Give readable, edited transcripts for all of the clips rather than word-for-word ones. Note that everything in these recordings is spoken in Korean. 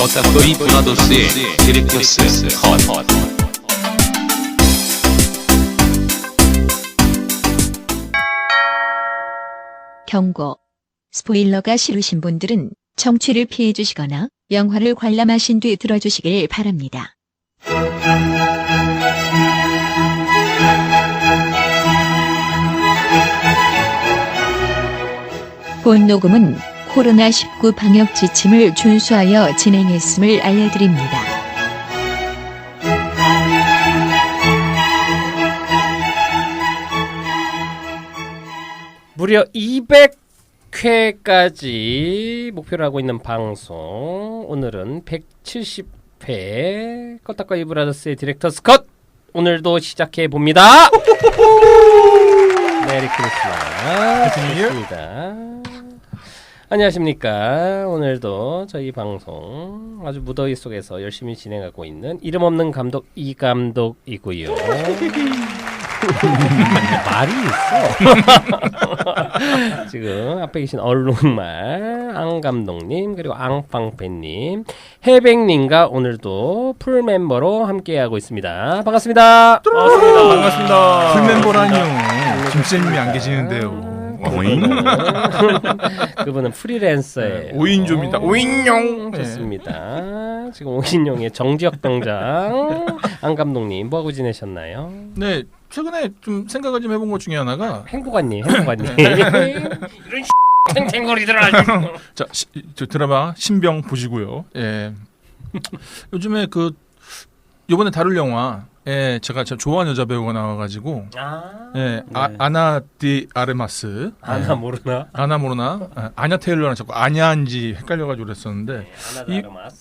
Otacoi Brothers Directors Cut. 경고. 스포일러가 싫으신 분들은 청취를 피해 주시거나 영화를 관람하신 뒤 들어주시길 바랍니다. 본 녹음은 코로나19 방역 지침을 준수하여 진행했음을 알려드립니다. 무려 200회까지 목표로 하고 있는 방송. 오늘은 170회 껐다꺼이 브라더스의 디렉터스 컷. 오늘도 시작해 봅니다. 메리 크리스마스. 좋습니다. 안녕하십니까. 오늘도 저희 방송 아주 무더위 속에서 열심히 진행하고 있는 이름 없는 감독 이 감독이고요. 말이 있어. 지금 앞에 계신 얼룩말 앙 감독님 그리고 앙팡팬님 해백님과 오늘도 풀 멤버로 함께하고 있습니다. 반갑습니다. 반갑습니다. 풀멤버라니요. 김쌤님이 안 계시는데요. 그분은 프리랜서예요. 5인조입니다. 5인용. 좋습니다. 지금 5인용의 정지혁 병장 안 감독님 뭐하고 지내셨나요? 네, 최근에 좀 생각을 좀 해본 것 중에 하나가 행복한님 이런 탱탱거리들 아주. 자, 저 드라마 신병 보시고요. 예. 요즘에 그 요번에 다룰 영화에 제가 좋아하는 여자 배우가 나와가지고 예, 네. 아나 디 아르마스. 아나 모르나? 아나 모르나? 아냐 테일러랑 자꾸 아냐인지 헷갈려가지고 그랬었는데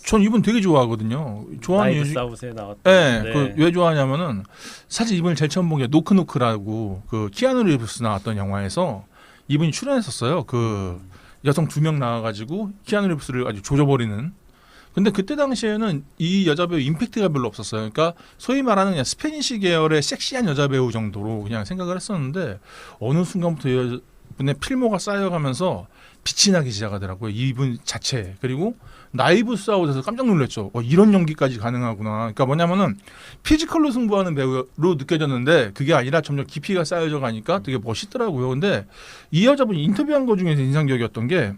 전 이분 되게 좋아하거든요. 좋아하는 라이브 이유 사우스에 나왔던. 네, 왜 좋아하냐면은 사실 이분을 제일 처음 본 게 노크노크라고 그 키아누 리브스 나왔던 영화에서 이분이 출연했었어요. 그 여성 2명 나와가지고 키아누 리브스를 아주 조져버리는. 근데 그때 당시에는 이 여자 배우 임팩트가 별로 없었어요. 그러니까 소위 말하는 그냥 스페니시 계열의 섹시한 여자 배우 정도로 그냥 생각을 했었는데 어느 순간부터 이분의 필모가 쌓여가면서 빛이 나기 시작하더라고요. 이분 자체. 그리고 나이브 아웃에서 깜짝 놀랐죠. 이런 연기까지 가능하구나. 그러니까 뭐냐면은 피지컬로 승부하는 배우로 느껴졌는데 그게 아니라 점점 깊이가 쌓여져 가니까 되게 멋있더라고요. 근데 이 여자분이 인터뷰한 것 중에서 인상적이었던 게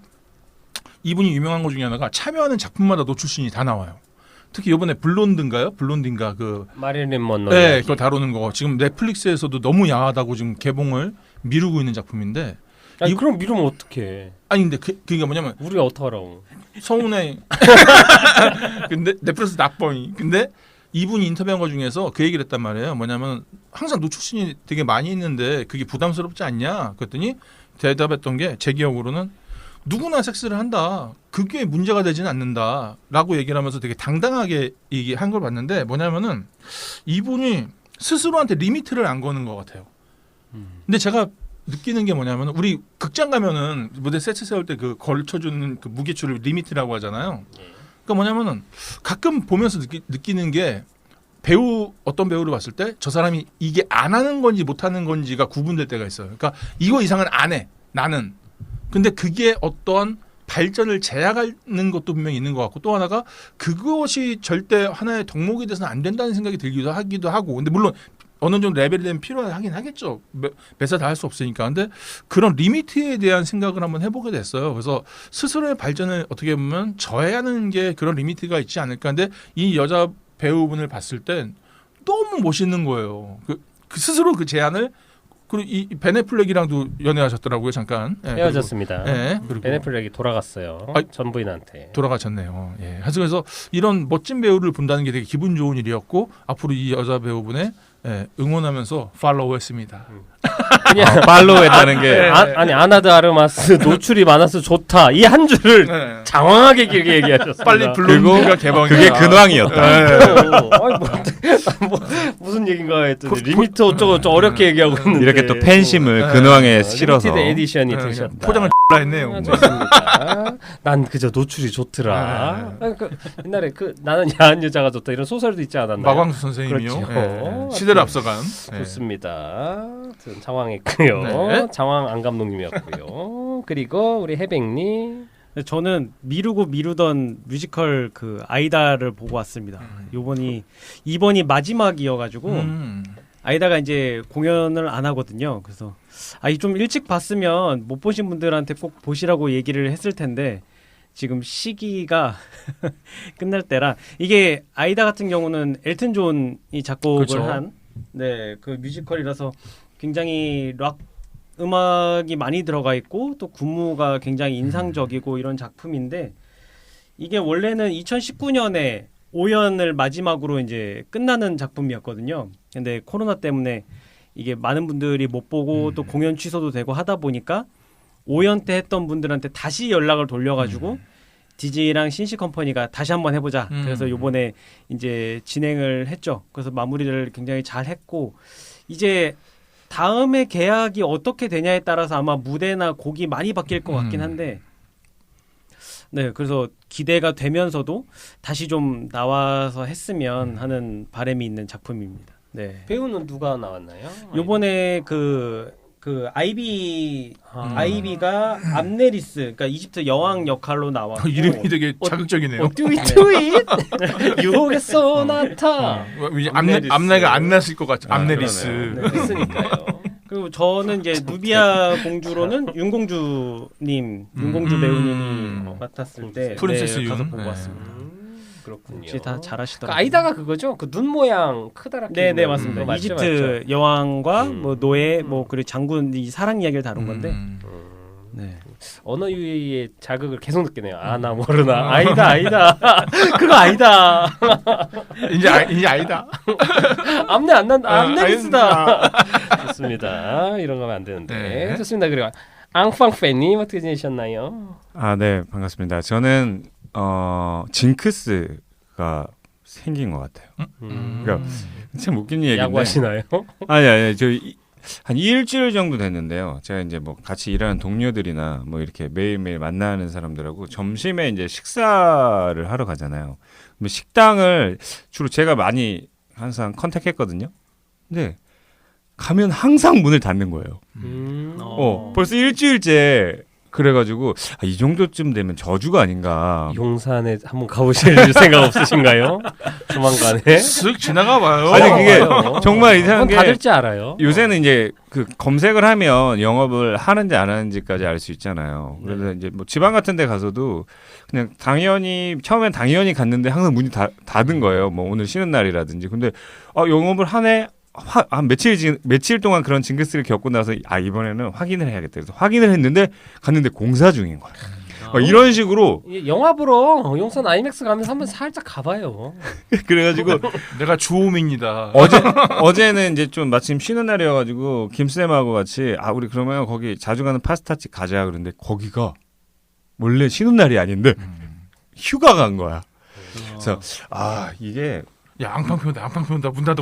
이분이 유명한 것 중에 하나가 참여하는 작품마다 노출신이 다 나와요. 특히 이번에 블론드인가 그 마릴린 먼로. 네, 그거 다루는 거. 지금 넷플릭스에서도 너무 야하다고 지금 개봉을 미루고 있는 작품인데. 아니 그럼 미루면 어떡해? 아니 근데 그게 뭐냐면 우리가 어떡하라고? 서운해. 근데 넷플릭스 낙범이. 근데 이분이 인터뷰한 것 중에서 그 얘기를 했단 말이에요. 뭐냐면 항상 노출신이 되게 많이 있는데 그게 부담스럽지 않냐? 그랬더니 대답했던 게 제 기억으로는 누구나 섹스를 한다. 그게 문제가 되지는 않는다라고 얘기를 하면서 되게 당당하게 얘기한 걸 봤는데 뭐냐면은 이분이 스스로한테 리미트를 안 거는 것 같아요. 근데 제가 느끼는 게 뭐냐면 우리 극장 가면은 무대 세트 세울 때 그 걸쳐주는 그 무게추를 리미트라고 하잖아요. 그러니까 뭐냐면은 가끔 보면서 느끼는 게 어떤 배우를 봤을 때 저 사람이 이게 안 하는 건지 못 하는 건지가 구분될 때가 있어요. 그러니까 이거 이상은 안 해. 나는. 근데 그게 어떠한 발전을 제약하는 것도 분명히 있는 것 같고 또 하나가 그것이 절대 하나의 덕목이 돼서는 안 된다는 생각이 들기도 하고 근데 물론 어느 정도 레벨이 되면 필요하긴 하겠죠. 매사 다 할 수 없으니까. 근데 그런 리미트에 대한 생각을 한번 해보게 됐어요. 그래서 스스로의 발전을 어떻게 보면 저해하는 게 그런 리미트가 있지 않을까. 근데 이 여자 배우분을 봤을 땐 너무 멋있는 거예요. 그 스스로 그 제안을 그리고 이 베네플렉이랑도 연애하셨더라고요. 잠깐. 예, 헤어졌습니다. 그리고 베네플렉이 돌아갔어요. 전부인한테. 돌아가셨네요. 예. 그래서 이런 멋진 배우를 본다는 게 되게 기분 좋은 일이었고 앞으로 이 여자 배우분의 응원하면서 팔로우했습니다. 그냥 팔로우했다는 게 아니 아나드 아르마스 노출이 많아서 좋다 이 한 줄을 장황하게 길게 얘기하셨습니다. 빨리 블론드가 개봉이다. 그게 근황이었다. 무슨 얘긴가 했더니 리미트 어쩌고 어렵게 얘기하고 있는데 이렇게 또 팬심을 근황에 실어서 리미티드 에디션이 되셨다. 포장을 했네요. 좋습니다. 난 그저 노출이 좋더라. 옛날에 나는 야한 여자가 좋다 이런 소설도 있지 않았나요? 마광수 선생님이요. 그렇죠. 시대를 앞서간. 좋습니다. 장황했고요. 네. 장황 안 감독님이었고요. 그리고 우리 해백님. 저는 미루던 뮤지컬 그 아이다를 보고 왔습니다. 이번이 마지막이어가지고 아이다가 이제 공연을 안 하거든요. 그래서 좀 일찍 봤으면 못 보신 분들한테 꼭 보시라고 얘기를 했을 텐데 지금 시기가 끝날 때라 이게 아이다 같은 경우는 엘튼 존이 작곡을 그렇죠. 한 그 뮤지컬이라서 굉장히 락 음악이 많이 들어가 있고 또 군무가 굉장히 인상적이고 이런 작품인데 이게 원래는 2019년에 5연을 마지막으로 이제 끝나는 작품이었거든요. 근데 코로나 때문에 이게 많은 분들이 못 보고 또 공연 취소도 되고 하다 보니까 5연 때 했던 분들한테 다시 연락을 돌려가지고 디즈니랑 신시 컴퍼니가 다시 한번 해보자. 그래서 요번에 이제 진행을 했죠. 그래서 마무리를 굉장히 잘 했고 이제 다음에 계약이 어떻게 되냐에 따라서 아마 무대나 곡이 많이 바뀔 것 같긴 한데 네, 그래서 기대가 되면서도 다시 좀 나와서 했으면 하는 바람이 있는 작품입니다. 네. 배우는 누가 나왔나요? 요번에 그 아이비가 암네리스, 그러니까 이집트 여왕 역할로 나왔고 이름이 되게 자극적이네요. 뚜잇뚜잇 유혹의 소나타. 이제 암네리스. 앞나이가 안 났을 것 같죠. 암네리스. 네. 했으니까요. 그리고 저는 이제 누비아 공주로는 윤공주 배우님이 맡았을 때 프린세스 가서 윤. 보고 네. 왔습니다. 그렇군요. 역시 다 그 잘하시더라고요. 아이다가 그거죠? 그 눈 모양 크다랗게. 네, 맞습니다. 맞죠, 이집트 여왕과 음. 뭐 노예, 뭐 그리고 장군 이 사랑 이야기를 다룬 건데. 맞죠. 네. 언어 유희의 자극을 계속 느끼네요. 나 모르나. 아니다. 그거 아니다. 이제 아니다. 암내 안 난다. 암내리스다. 아니다. 좋습니다. 이런 거 하면 안 되는데. 네. 좋습니다. 그리고 앙팡팬님 어떻게 지내셨나요? 네, 반갑습니다. 저는 징크스가 생긴 것 같아요. 그러니까 참 웃긴 얘기인데. 야구하시나요? 아니, 한 일주일 정도 됐는데요. 제가 이제 뭐 같이 일하는 동료들이나 뭐 이렇게 매일매일 만나는 사람들하고 점심에 이제 식사를 하러 가잖아요. 근데 식당을 주로 제가 많이 항상 컨택했거든요. 근데 가면 항상 문을 닫는 거예요. 벌써 일주일째 그래가지고 이 정도쯤 되면 저주가 아닌가. 용산에 한번 가보실 생각 없으신가요? 조만간에. 쓱 지나가 봐요. 아니 그게 봐요. 정말 이상한 게 닫을지 알아요. 요새는 이제 그 검색을 하면 영업을 하는지 안 하는지까지 알 수 있잖아요. 그래서 이제 뭐 지방 같은 데 가서도 그냥 처음엔 당연히 갔는데 항상 문이 닫은 거예요. 뭐 오늘 쉬는 날이라든지. 근데 영업을 하네. 한 며칠 동안 그런 징크스를 겪고 나서 이번에는 확인을 해야겠다. 그래서 확인을 했는데 갔는데 공사 중인 거야. 이런 식으로 영화 보러 용산 아이맥스 가면서 한번 살짝 가봐요. 그래가지고 내가 주호민이다. 어제는 이제 좀 마침 쉬는 날이어가지고 김쌤하고 같이 우리 그러면 거기 자주 가는 파스타집 가자 그런데 거기가 원래 쉬는 날이 아닌데 휴가 간 거야. 그래서 이게 야 앙팡 피운다 문 닫아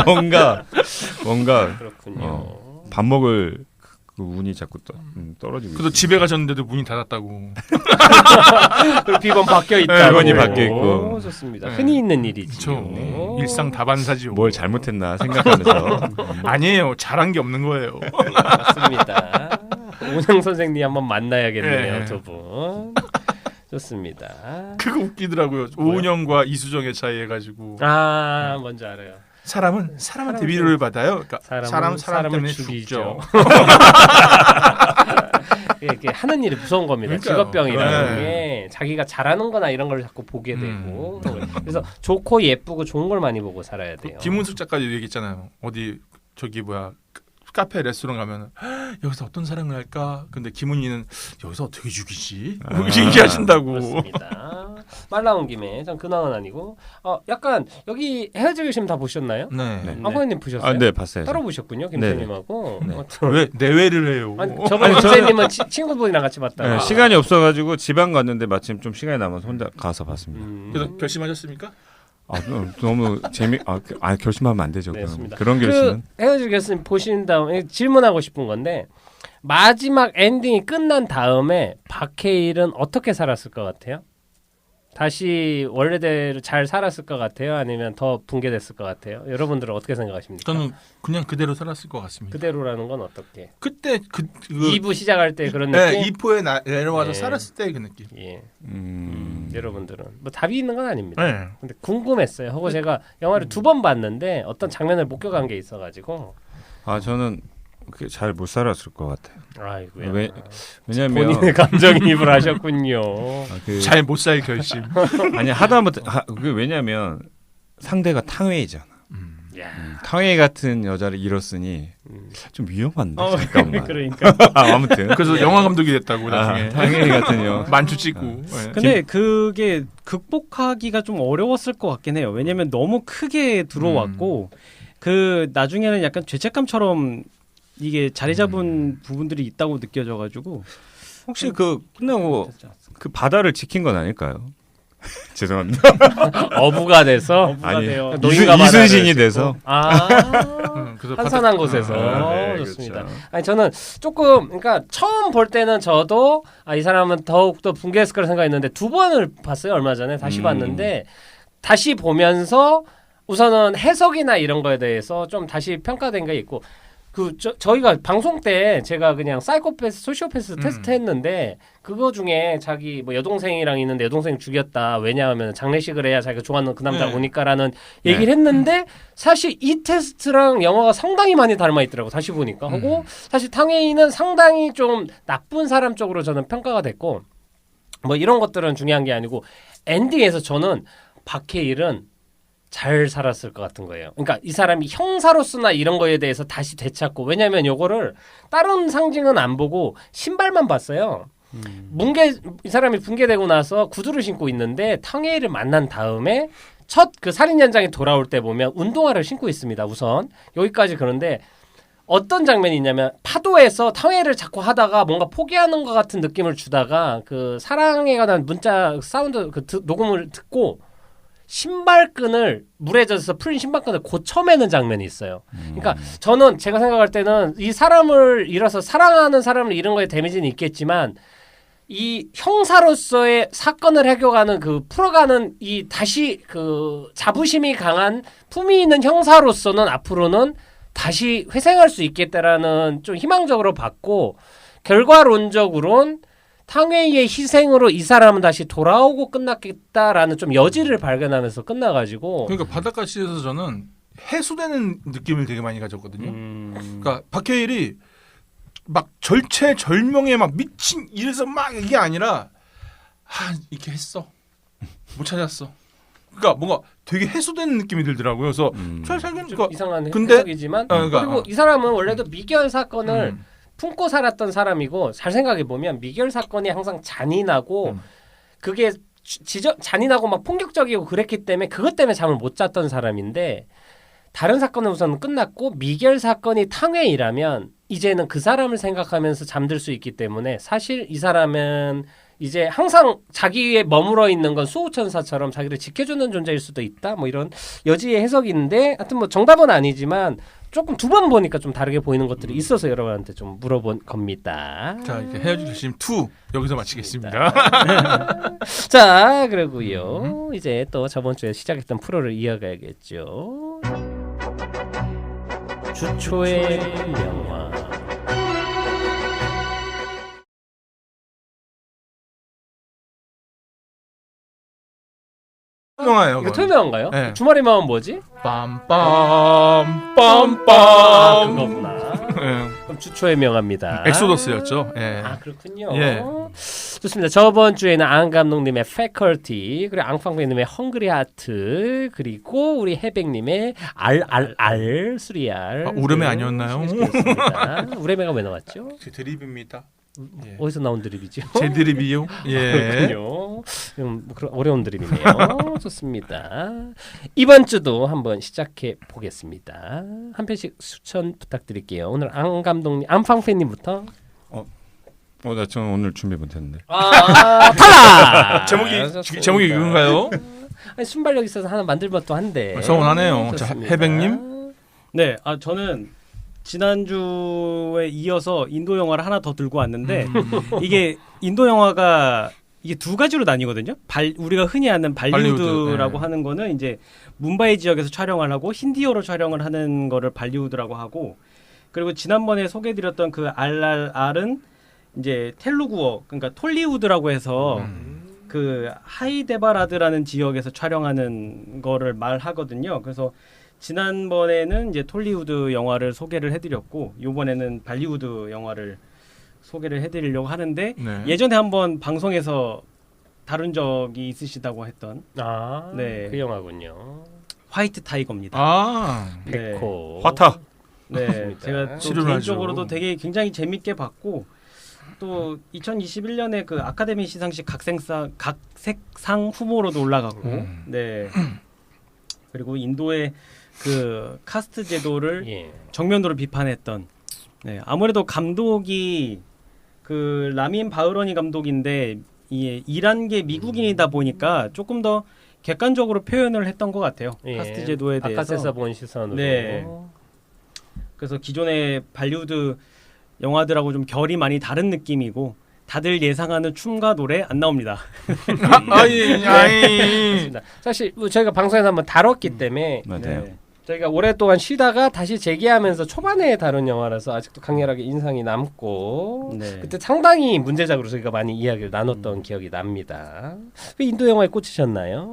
뭔가 그렇군요. 밥 먹을 그 운이 자꾸 떨어지고 그래도 집에 가셨는데도 문이 닫았다고. 그리고 비번 바뀌어 있다. 네, 비번이 바뀌어 있고. 좋습니다. 네. 흔히 있는 일이죠. 그렇죠. 일상 다반사지요. 뭘 잘못했나 생각하면서 아니에요. 잘한 게 없는 거예요. 맞습니다. 오영 선생님 한번 만나야겠네요. 네. 두 분. 좋습니다. 그거 웃기더라고요. 오은영과 이수정의 차이 해가지고 뭔지 알아요. 사람은 사람한테 위로를 받아요. 그러니까 사람 사람을 때문에 죽이죠. 죽죠. 이게 하는 일이 무서운 겁니다. 그러니까요. 직업병이라는 네. 게 자기가 잘하는 거나 이런 걸 자꾸 보게 되고 그래서 좋고 예쁘고 좋은 걸 많이 보고 살아야 돼요. 김은숙 작가도 얘기했잖아요. 어디 카페 레스토랑 가면 여기서 어떤 사랑을 할까? 근데 김은희는 여기서 어떻게 죽이지? 얘기하신다고. 그렇습니다. 말 나온 김에 전 근황은 아니고 약간 여기 헤어져 계시면 다 보셨나요? 네. 네. 아버님 보셨어요? 네 봤어요. 따로 보셨군요, 김선님하고. 네. 왜 내외를 해요? 저번 김선님은 친구분이랑 같이 봤다가. 네, 시간이 없어가지고 지방 갔는데 마침 좀 시간이 남아서 혼자 가서 봤습니다. 그래서 결심하셨습니까? 너무 결심하면 안 되죠. 네, 맞습니다. 그런 결심은. 헤어질 결심 보신 다음에 질문하고 싶은 건데 마지막 엔딩이 끝난 다음에 박해일은 어떻게 살았을 것 같아요? 다시 원래대로 잘 살았을 것 같아요? 아니면 더 붕괴됐을 것 같아요? 여러분들은 어떻게 생각하십니까? 저는 그냥 그대로 살았을 것 같습니다. 그대로라는 건 어떻게? 그때 2부 시작할 때 그런 느낌? 네, 2포에 내려와서 예. 살았을 때 그 느낌. 예. 여러분들은 뭐 답이 있는 건 아닙니다. 네. 근데 궁금했어요. 하고 제가 영화를 2번 봤는데 어떤 장면을 목격한 게 있어가지고 아 저는 잘 못 살았을 것 같아요. 아이고야. 왜냐면 본인의 감정이입을 하셨군요. 잘 못 살 결심. 아니 하다못해 왜냐면 상대가 탕웨이잖아. 야. 탕웨이 같은 여자를 잃었으니 좀 위험한데 잠깐만. 그러니까. 아무튼 그래서 영화 감독이 됐다고 나중에. 탕웨이 같은 여. 만추 찍고. 네. 근데 그게 극복하기가 좀 어려웠을 것 같긴 해요. 왜냐면 너무 크게 들어왔고 그 나중에는 약간 죄책감처럼 이게 자리 잡은 부분들이 있다고 느껴져가지고 혹시 그 끝나고 그 바다를 지킨 건 아닐까요? 죄송합니다. 어부가 돼서 어부가 아니, 돼요. 노인과 이순신이 바다를 돼서. 짓고. 아 그래서 한산한 곳에서 네, 좋습니다. 그렇죠. 아니 저는 조금 그러니까 처음 볼 때는 저도 이 사람은 더욱 더 붕괴했을 거라 생각했는데 2번을 봤어요. 얼마 전에 다시 봤는데 다시 보면서 우선은 해석이나 이런 거에 대해서 좀 다시 평가된 게 있고 저희가 방송 때 제가 그냥 사이코패스, 소시오패스 테스트 했는데 그거 중에 자기 뭐 여동생이랑 있는데 여동생 죽였다. 왜냐하면 장례식을 해야 자기가 좋아하는 그 남자 오니까라는 얘기를 했는데 사실 이 테스트랑 영화가 상당히 많이 닮아 있더라고. 다시 보니까. 하고 사실 탕웨이는 상당히 좀 나쁜 사람 쪽으로 저는 평가가 됐고 뭐 이런 것들은 중요한 게 아니고 엔딩에서 저는 박해일은 잘 살았을 것 같은 거예요. 그러니까 이 사람이 형사로서나 이런 거에 대해서 다시 되찾고 왜냐하면 요거를 다른 상징은 안 보고 신발만 봤어요. 이 사람이 붕괴되고 나서 구두를 신고 있는데 탕웨이를 만난 다음에 첫 그 살인 현장에 돌아올 때 보면 운동화를 신고 있습니다. 우선 여기까지 그런데 어떤 장면이 있냐면 파도에서 탕웨이를 자꾸 하다가 뭔가 포기하는 것 같은 느낌을 주다가 그 사랑에 관한 문자 사운드 녹음을 듣고 신발끈을 물에 젖어서 풀린 신발끈을 고쳐매는 장면이 있어요. 그러니까 저는 제가 생각할 때는 이 사람을 잃어서 사랑하는 사람을 잃은 거에 데미지는 있겠지만 이 형사로서의 사건을 해결하는 그 풀어가는 이 다시 그 자부심이 강한 품위 있는 형사로서는 앞으로는 다시 회생할 수 있겠다라는 좀 희망적으로 봤고 결과론적으로는 탕웨이의 희생으로 이 사람은 다시 돌아오고 끝났겠다라는 좀 여지를 발견하면서 끝나가지고 그러니까 바닷가시에서 저는 해소되는 느낌을 되게 많이 가졌거든요. 그러니까 박해일이 막 절체절명에 막 미친 이래서 막 이게 아니라 이렇게 했어 못 찾았어. 그러니까 뭔가 되게 해소되는 느낌이 들더라고요. 그래서 잘 살겠니까 이상한 근데 해석이지만 그러니까, 그리고 이 사람은 원래도 미결 사건을 품고 살았던 사람이고 잘 생각해 보면 미결 사건이 항상 잔인하고 그게 잔인하고 막 폭력적이고 그랬기 때문에 그것 때문에 잠을 못 잤던 사람인데 다른 사건은 우선 끝났고 미결 사건이 탕웨이라면 이제는 그 사람을 생각하면서 잠들 수 있기 때문에 사실 이 사람은 이제 항상 자기에 머물러 있는 건 수호천사처럼 자기를 지켜주는 존재일 수도 있다. 뭐 이런 여지의 해석이 있는데 하여튼 뭐 정답은 아니지만 조금 2번 보니까 좀 다르게 보이는 것들이 있어서 여러분한테 좀 물어본 겁니다. 자 이렇게 헤어질 결심 2 여기서 마치겠습니다. 자 그리고요 이제 또 저번 주에 시작했던 프로를 이어가야겠죠. 주초의 영화. 영화예요. 이거 토요명인가요? 네. 주말의 마음은 뭐지? 빰빰빰빰. 그거구나. 예. 그럼 주초의 명화입니다. 엑소더스였죠. 예. 아 그렇군요. 예. 좋습니다. 저번 주에는 안 감독님의 패컬티 그리고 앙팡배님의 헝그리 하트 그리고 우리 해백님의 RRR 3R 우레메 아니었나요? 우레메가 왜 나왔죠? 제 드립입니다. 예. 어디서 나온 드립이죠? 제 드립이요. 예. 그렇군요. 뭐 그런 어려운 드립이네요. 좋습니다. 이번 주도 한번 시작해 보겠습니다. 한 편씩 추천 부탁드릴게요. 오늘 안 감독님, 안팡팬님부터. 나 저는 오늘 준비 못했는데. 탈락. 제목이 그건가요? 아니, 순발력 있어서 하나 만들 것도 한데. 서운하네요. 자, 좋습니다. 해백님. 네, 저는 지난주에 이어서 인도 영화를 하나 더 들고 왔는데 이게 인도 영화가 이게 두 가지로 나뉘거든요. 우리가 흔히 아는 발리우드라고 네. 하는 거는 이제 뭄바이 지역에서 촬영을 하고 힌디어로 촬영을 하는 거를 발리우드라고 하고, 그리고 지난번에 소개해드렸던 그 RRR은 이제 텔루구어, 그러니까 톨리우드라고 해서 그 하이데바라드라는 지역에서 촬영하는 거를 말하거든요. 그래서 지난번에는 이제 톨리우드 영화를 소개를 해드렸고, 이번에는 발리우드 영화를 소개를 해드리려고 하는데, 네. 예전에 한번 방송에서 다룬 적이 있으시다고 했던 네. 그 영화군요. 화이트 타이거입니다. 아, 네. 백호. 화타. 네, 제가 또 치료를 개인적으로도 하죠. 되게 굉장히 재밌게 봤고, 또 2021년에 그 아카데미 시상식 각색상 후보로도 올라갔고, 네. 그리고 인도의 그 카스트 제도를 예. 정면으로 비판했던, 네, 아무래도 감독이 그 라민 바흐러니 감독인데 이 이란계 미국인이다 보니까 조금 더 객관적으로 표현을 했던 것 같아요. 예. 카스트 제도에 대해서. 아카세사 본 시선으로. 네. 그래서 기존의 발리우드 영화들하고 좀 결이 많이 다른 느낌이고, 다들 예상하는 춤과 노래 안 나옵니다. 아이. 그렇습니다. 사실 뭐 저희가 방송에서 한번 다뤘기 때문에 맞아요. 네. 저희가 오랫동안 쉬다가 다시 재기하면서 초반에 다룬 영화라서 아직도 강렬하게 인상이 남고, 네. 그때 상당히 문제작으로 저희가 많이 이야기를 나눴던 기억이 납니다. 왜 인도 영화에 꽂히셨나요?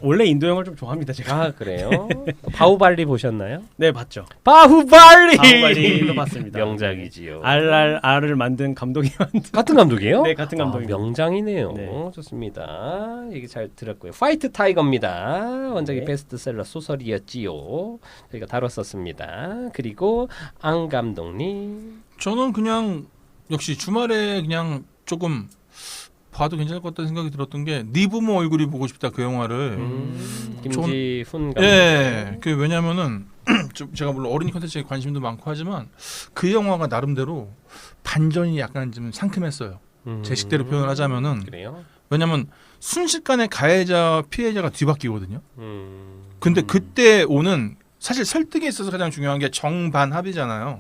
원래 인도 영화를 좀 좋아합니다, 제가. 아 그래요? 바후발리 보셨나요? 네, 봤죠. 바후발리! 바후발리도 봤습니다. 명작이지요. RRR을 만든 감독이 만든. 같은 감독이에요? 네, 같은 감독입니다. 명장이네요. 네. 좋습니다. 얘기 잘 들었고요. 화이트 타이거입니다. 원작이 네. 베스트셀러 소설이었지요. 저희가 다뤘었습니다. 그리고 안 감독님. 저는 그냥 역시 주말에 그냥 조금 봐도 괜찮을 것 같다는 생각이 들었던 게 네 부모 얼굴이 보고 싶다, 그 영화를. 김지훈 감독. 예, 그 왜냐면은 제가 물론 어린이 콘텐츠에 관심도 많고 하지만 그 영화가 나름대로 반전이 약간 좀 상큼했어요. 제 식대로 표현을 하자면은. 그래요? 왜냐면 순식간에 가해자 피해자가 뒤바뀌거든요. 근데 그때 오는 사실 설득에 있어서 가장 중요한 게 정반합이잖아요.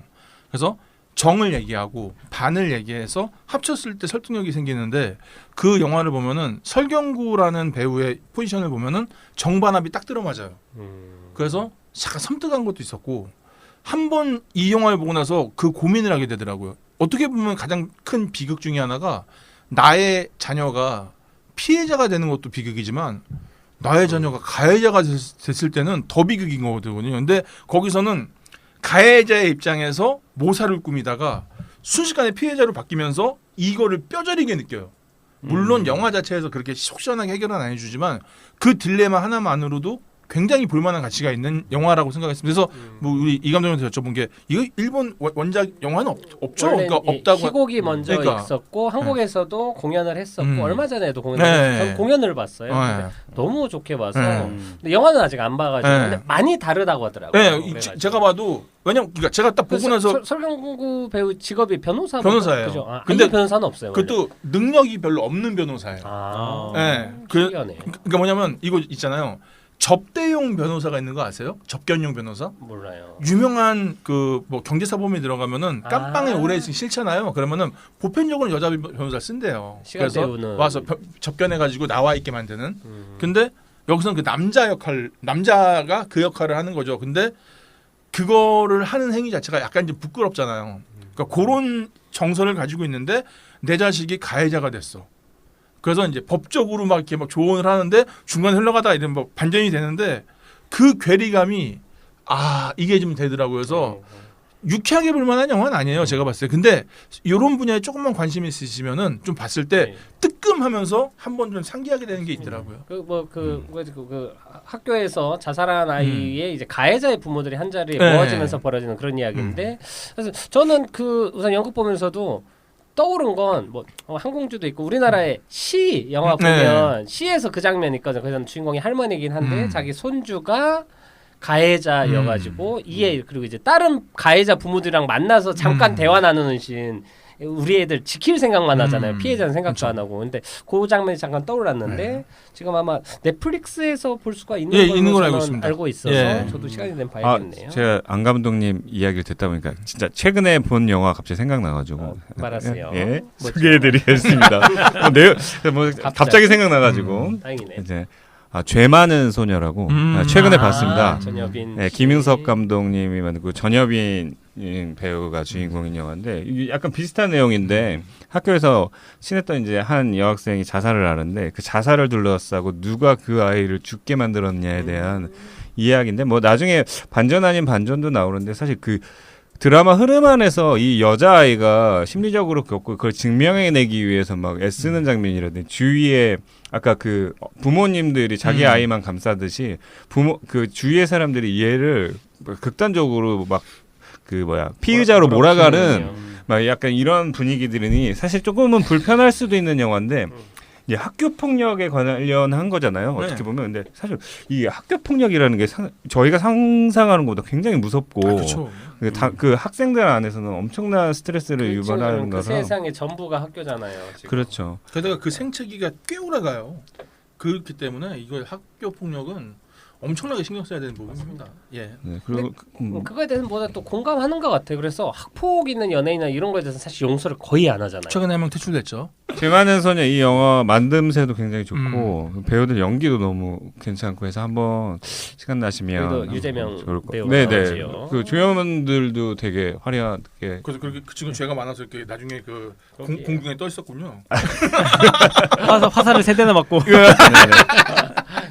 그래서 정을 얘기하고 반을 얘기해서 합쳤을 때 설득력이 생기는데, 그 영화를 보면은 설경구라는 배우의 포지션을 보면은 정반합이 딱 들어맞아요. 그래서 약간 섬뜩한 것도 있었고, 한 번 이 영화를 보고 나서 그 고민을 하게 되더라고요. 어떻게 보면 가장 큰 비극 중에 하나가 나의 자녀가 피해자가 되는 것도 비극이지만 나의 자녀가 가해자가 됐을 때는 더 비극인 거거든요. 근데 거기서는 가해자의 입장에서 모사를 꾸미다가 순식간에 피해자로 바뀌면서 이거를 뼈저리게 느껴요. 물론 영화 자체에서 그렇게 속 시원하게 해결은 안 해주지만 그 딜레마 하나만으로도 굉장히 볼만한 가치가 있는 영화라고 생각했습니다. 그래서 뭐 우리 이 감독님한테 여쭤본 게, 이거 일본 원작 영화는 없죠? 원래 그러니까 없다고. 희곡이 먼저 그러니까. 있었고 한국에서도 공연을 했었고 얼마 전에도 네. 전 공연을 봤어요. 네. 근데 너무 좋게 봐서. 네. 근데 영화는 아직 안 봐가지고 네. 근데 많이 다르다고 하더라고요. 네, 그래가지고. 제가 봐도 왜냐면 그러니까 제가 딱 보고 나서 설경구 배우 직업이 변호사. 변호사예요. 그죠? 아, 근데 근데 변호사는 없어요. 원래. 그것도 능력이 별로 없는 변호사예요. 아, 네. 신기하네. 그러니까 뭐냐면 이거 있잖아요. 접대용 변호사가 있는 거 아세요? 접견용 변호사? 몰라요. 유명한 그 뭐 경제사범에 들어가면 깜빵에 오래 있으면 싫잖아요. 그러면은 보편적으로 여자 변호사 쓴대요. 시간 그래서 때우는. 와서 접견해가지고 나와 있게 만드는. 근데 여기서는 그 남자가 그 역할을 하는 거죠. 근데 그거를 하는 행위 자체가 약간 좀 부끄럽잖아요. 그러니까 그런 정서를 가지고 있는데 내 자식이 가해자가 됐어. 그래서 이제 법적으로 막 이렇게 막 조언을 하는데 중간에 흘러가다가 이런 뭐 반전이 되는데 그 괴리감이 이게 좀 되더라고요. 그래서 유쾌하게 볼 만한 영화는 아니에요. 제가 봤을 때. 근데 이런 분야에 조금만 관심이 있으시면은 좀 봤을 때 네. 뜨끔하면서 한번 좀 상기하게 되는 게 있더라고요. 그 학교에서 자살한 아이의 이제 가해자의 부모들이 한 자리에 네. 모아지면서 벌어지는 그런 이야기인데, 그래서 저는 그 우선 연극 보면서도 떠오른 건 뭐 항공주도 있고 우리나라의 시 영화 보면 시에서 그 장면이 있거든요. 그래서 주인공이 할머니긴 한데 자기 손주가 가해자여가지고 이에 그리고 이제 다른 가해자 부모들이랑 만나서 잠깐 대화 나누는 씬 우리 애들 지킬 생각만 하잖아요. 음, 피해자는 생각도 그쵸. 안 하고. 근데 그 장면이 잠깐 떠올랐는데 네. 지금 아마 넷플릭스에서 볼 수가 있는 예, 걸로 있는 걸로 저는 알고 있습니다. 알고 있어서 예. 저도 시간이 되면 아, 봐야겠네요. 제가 안 감독님 이야기를 듣다 보니까 진짜 최근에 본 영화 갑자기 생각나가지고 말하세요. 예, 뭐죠? 소개해드리겠습니다. 뭐 갑자기 생각나가지고 다행이네. 이제 죄 많은 소녀라고 최근에 봤습니다. 전여빈 네, 씨. 김윤석 감독님이 만들고 전여빈 배우가 주인공인 영화인데 이게 약간 비슷한 내용인데 학교에서 친했던 이제 한 여학생이 자살을 하는데 그 자살을 둘러싸고 누가 그 아이를 죽게 만들었냐에 대한 이야기인데 뭐 나중에 반전 아닌 반전도 나오는데 사실 그 드라마 흐름 안에서 이 여자아이가 심리적으로 겪고 그걸 증명해내기 위해서 막 애쓰는 장면이라든지 주위에 아까 그 부모님들이 자기 아이만 감싸듯이 그 주위의 사람들이 얘를 극단적으로 막 그 피의자로 몰아가는 막 약간 이런 분위기들이니 사실 조금은 불편할 수도 있는 영화인데 이제 학교 폭력에 관련한 거잖아요. 네. 어떻게 보면 근데 사실 이 학교 폭력이라는 게 저희가 상상하는 것보다 굉장히 무섭고 그렇죠. 그 학생들 안에서는 엄청난 스트레스를 유발하는 그 거라. 세상의 전부가 학교잖아요. 지금. 그렇죠. 게다가 그 생체기가 꽤 오래가요. 그렇기 때문에 이거 학교 폭력은 엄청나게 신경 써야 되는 부분입니다. 예. 네, 그리고 그거에 대해서 보다 또 공감하는 것 같아요. 그래서 학폭 있는 연예인이나 이런 거에 대해서 사실 용서를 거의 안 하잖아요. 최근에 한 명 퇴출됐죠. 죄 많은 소녀 이 영화 만듦새도 굉장히 좋고 배우들 연기도 너무 괜찮고 해서 한번 시간 나시면 그래도 유재명 좋을 것. 배우 네네. 나오지요. 그 주연들도 되게 화려하게. 그래서 그렇게 지금 죄가 많아서 이렇게 나중에 그 그러게요. 공중에 떠 있었군요. 화살을 3대나 맞고.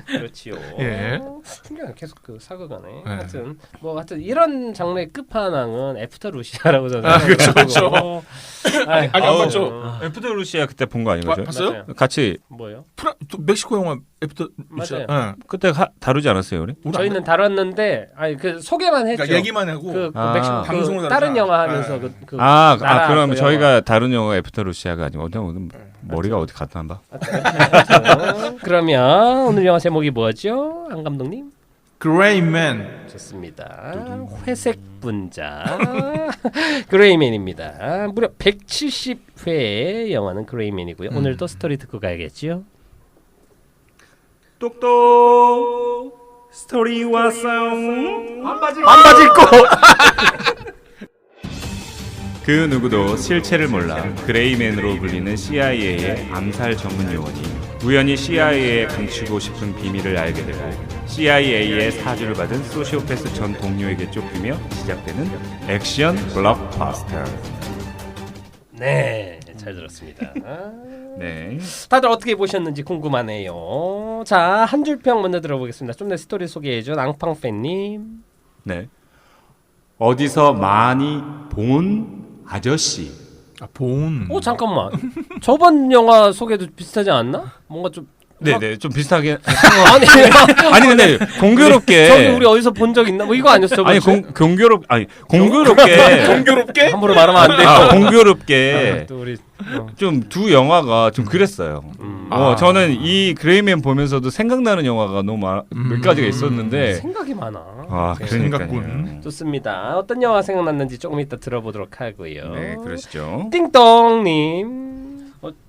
그렇지요. 예. 신기하네. 계속 그 사극하네. 네. 하여튼 이런 장르의 끝판왕은 애프터 루시아라고 저는 그렇죠, 생각하고. 아니 안 아우. 봤죠. 애프터 루시아 그때 본 거 아닌가요? 봤어요? 맞아요. 같이 뭐요? 또 멕시코 영화 애프터 맞아요. 예. 그때 다루지 않았어요, 우리? 우리 저희는 다뤘는데 그 소개만 했죠. 그러니까 얘기만 하고 그 아. 멕시코 방송으로 다른 다루잖아. 영화 하면서 네. 나라 그럼 그 저희가 다룬 영화가 애프터 루시아가 아니고 머리가 어디 갔다 안 봐? 영화. 그러면 오늘 영화 제목이 뭐죠, 안 감독님? 그레이맨. 좋습니다. 회색 분자 그레이맨입니다. 무려 170회 영화는 그레이맨이고요. 오늘도 스토리 듣고 가야겠죠. 똑똑 스토리 왔어요. 반바지 입고 그 누구도 실체를 몰라 그레이맨으로 불리는 CIA의 암살 전문 요원이 우연히 CIA에 감추고 싶은 비밀을 알게 되고 CIA의 사주를 받은 소시오패스 전 동료에게 쫓기며 시작되는 액션 블록버스터. 네, 잘 들었습니다. 네. 다들 어떻게 보셨는지 궁금하네요. 자, 한 줄 평 먼저 들어보겠습니다. 좀 더 스토리 소개해준 앙팡팬님. 네. 어디서 많이 본 아저씨. 본. 잠깐만. 저번 영화 소개도 비슷하지 않나? 뭔가 좀 네네 좀 비슷하게. 아니 아니 근데 공교롭게. 저기 우리 어디서 본 적 있나? 뭐 이거 아니었어? 아니 공교롭게. 공교롭게 함부로 말하면 안 돼요. 공교롭게 또 우리 좀 두 영화가 좀 그랬어요. 저는 이 그레이맨 보면서도 생각나는 영화가 너무 몇 가지가 있었는데. 생각이 많아. 그러니까요. 좋습니다. 어떤 영화 생각났는지 조금 이따 들어보도록 하고요. 네, 그러시죠. 띵동님.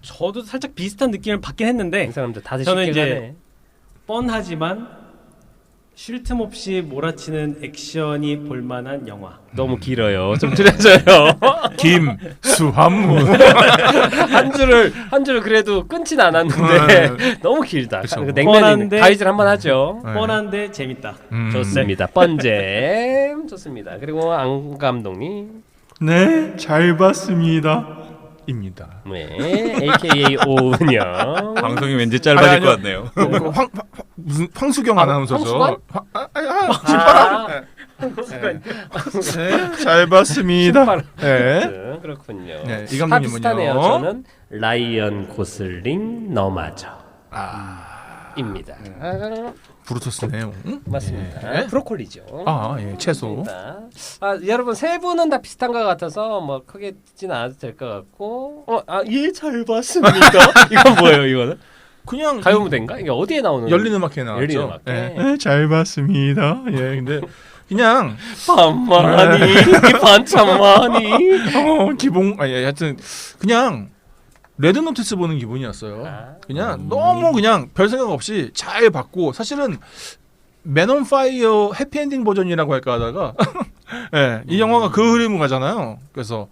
저도 살짝 비슷한 느낌을 받긴 했는데 이 사람들 다들 저는 쉽게 이제 가네. 뻔하지만 쉴 틈 없이 몰아치는 액션이 볼만한 영화. 너무 길어요. 좀 줄여줘요. 김수환무. 한 줄을 그래도 끊진 않았는데 너무 길다. 그쵸. 그 냉면이 뻔한데- 가위질 한번 하죠. 네. 뻔한데 재밌다. 좋습니다. 번잼 좋습니다. 그리고 안 감독님, 네, 잘 봤습니다. 입니다. 네, AKA 오은영. 방송이 왠지 짧아질 아니, 것 같네요. 무슨 황수경 아나운서죠? 황수관? 네, 잘 봤습니다. 네. 그렇군요. 네, 이 다 감독님은요? 비슷하네요. 저는 라이언 고슬링 너마저. 입니다. 브루토스네요. 맞습니다. 예. 브로콜리죠. 예, 채소. 여러분 세 분은 다 비슷한 것 같아서 뭐 크게 듣지는 않아도 될 것 같고. 예, 잘 봤습니다. 이건 뭐예요, 이거는? 그냥 가요 무대인가? 이게 어디에 나오는? 열린 음악회 나왔죠. 열린 음악회. 네, 잘 봤습니다. 예, 근데 그냥 반만이 반찬만이. 기본 아니 하여튼 그냥 레드 노티스 보는 기분이었어요. 아. 그냥 너무 그냥 별 생각 없이 잘 봤고 사실은 맨 온 파이어 해피엔딩 버전이라고 할까 하다가 예, 이 영화가 그 흐름을 가잖아요. 그래서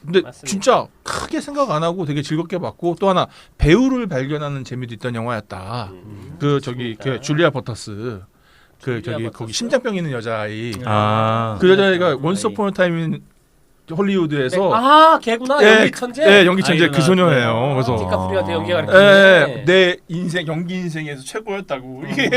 근데 맞습니다. 진짜 크게 생각 안 하고 되게 즐겁게 봤고 또 하나 배우를 발견하는 재미도 있던 영화였다. 그 저기 그 줄리아 버터스 그 저기 버터스? 거기 심장병 있는 여자아이 아. 그 여자아이가 원스 어폰 어 타임 헐리우드에서 아 걔구나 예, 연기 천재. 예, 연기 천재 그 아이돌 소녀예요. 나왔대요. 그래서 디카프리오한테 연기가 예, 이렇게. 내 인생 연기 인생에서 최고였다고 이게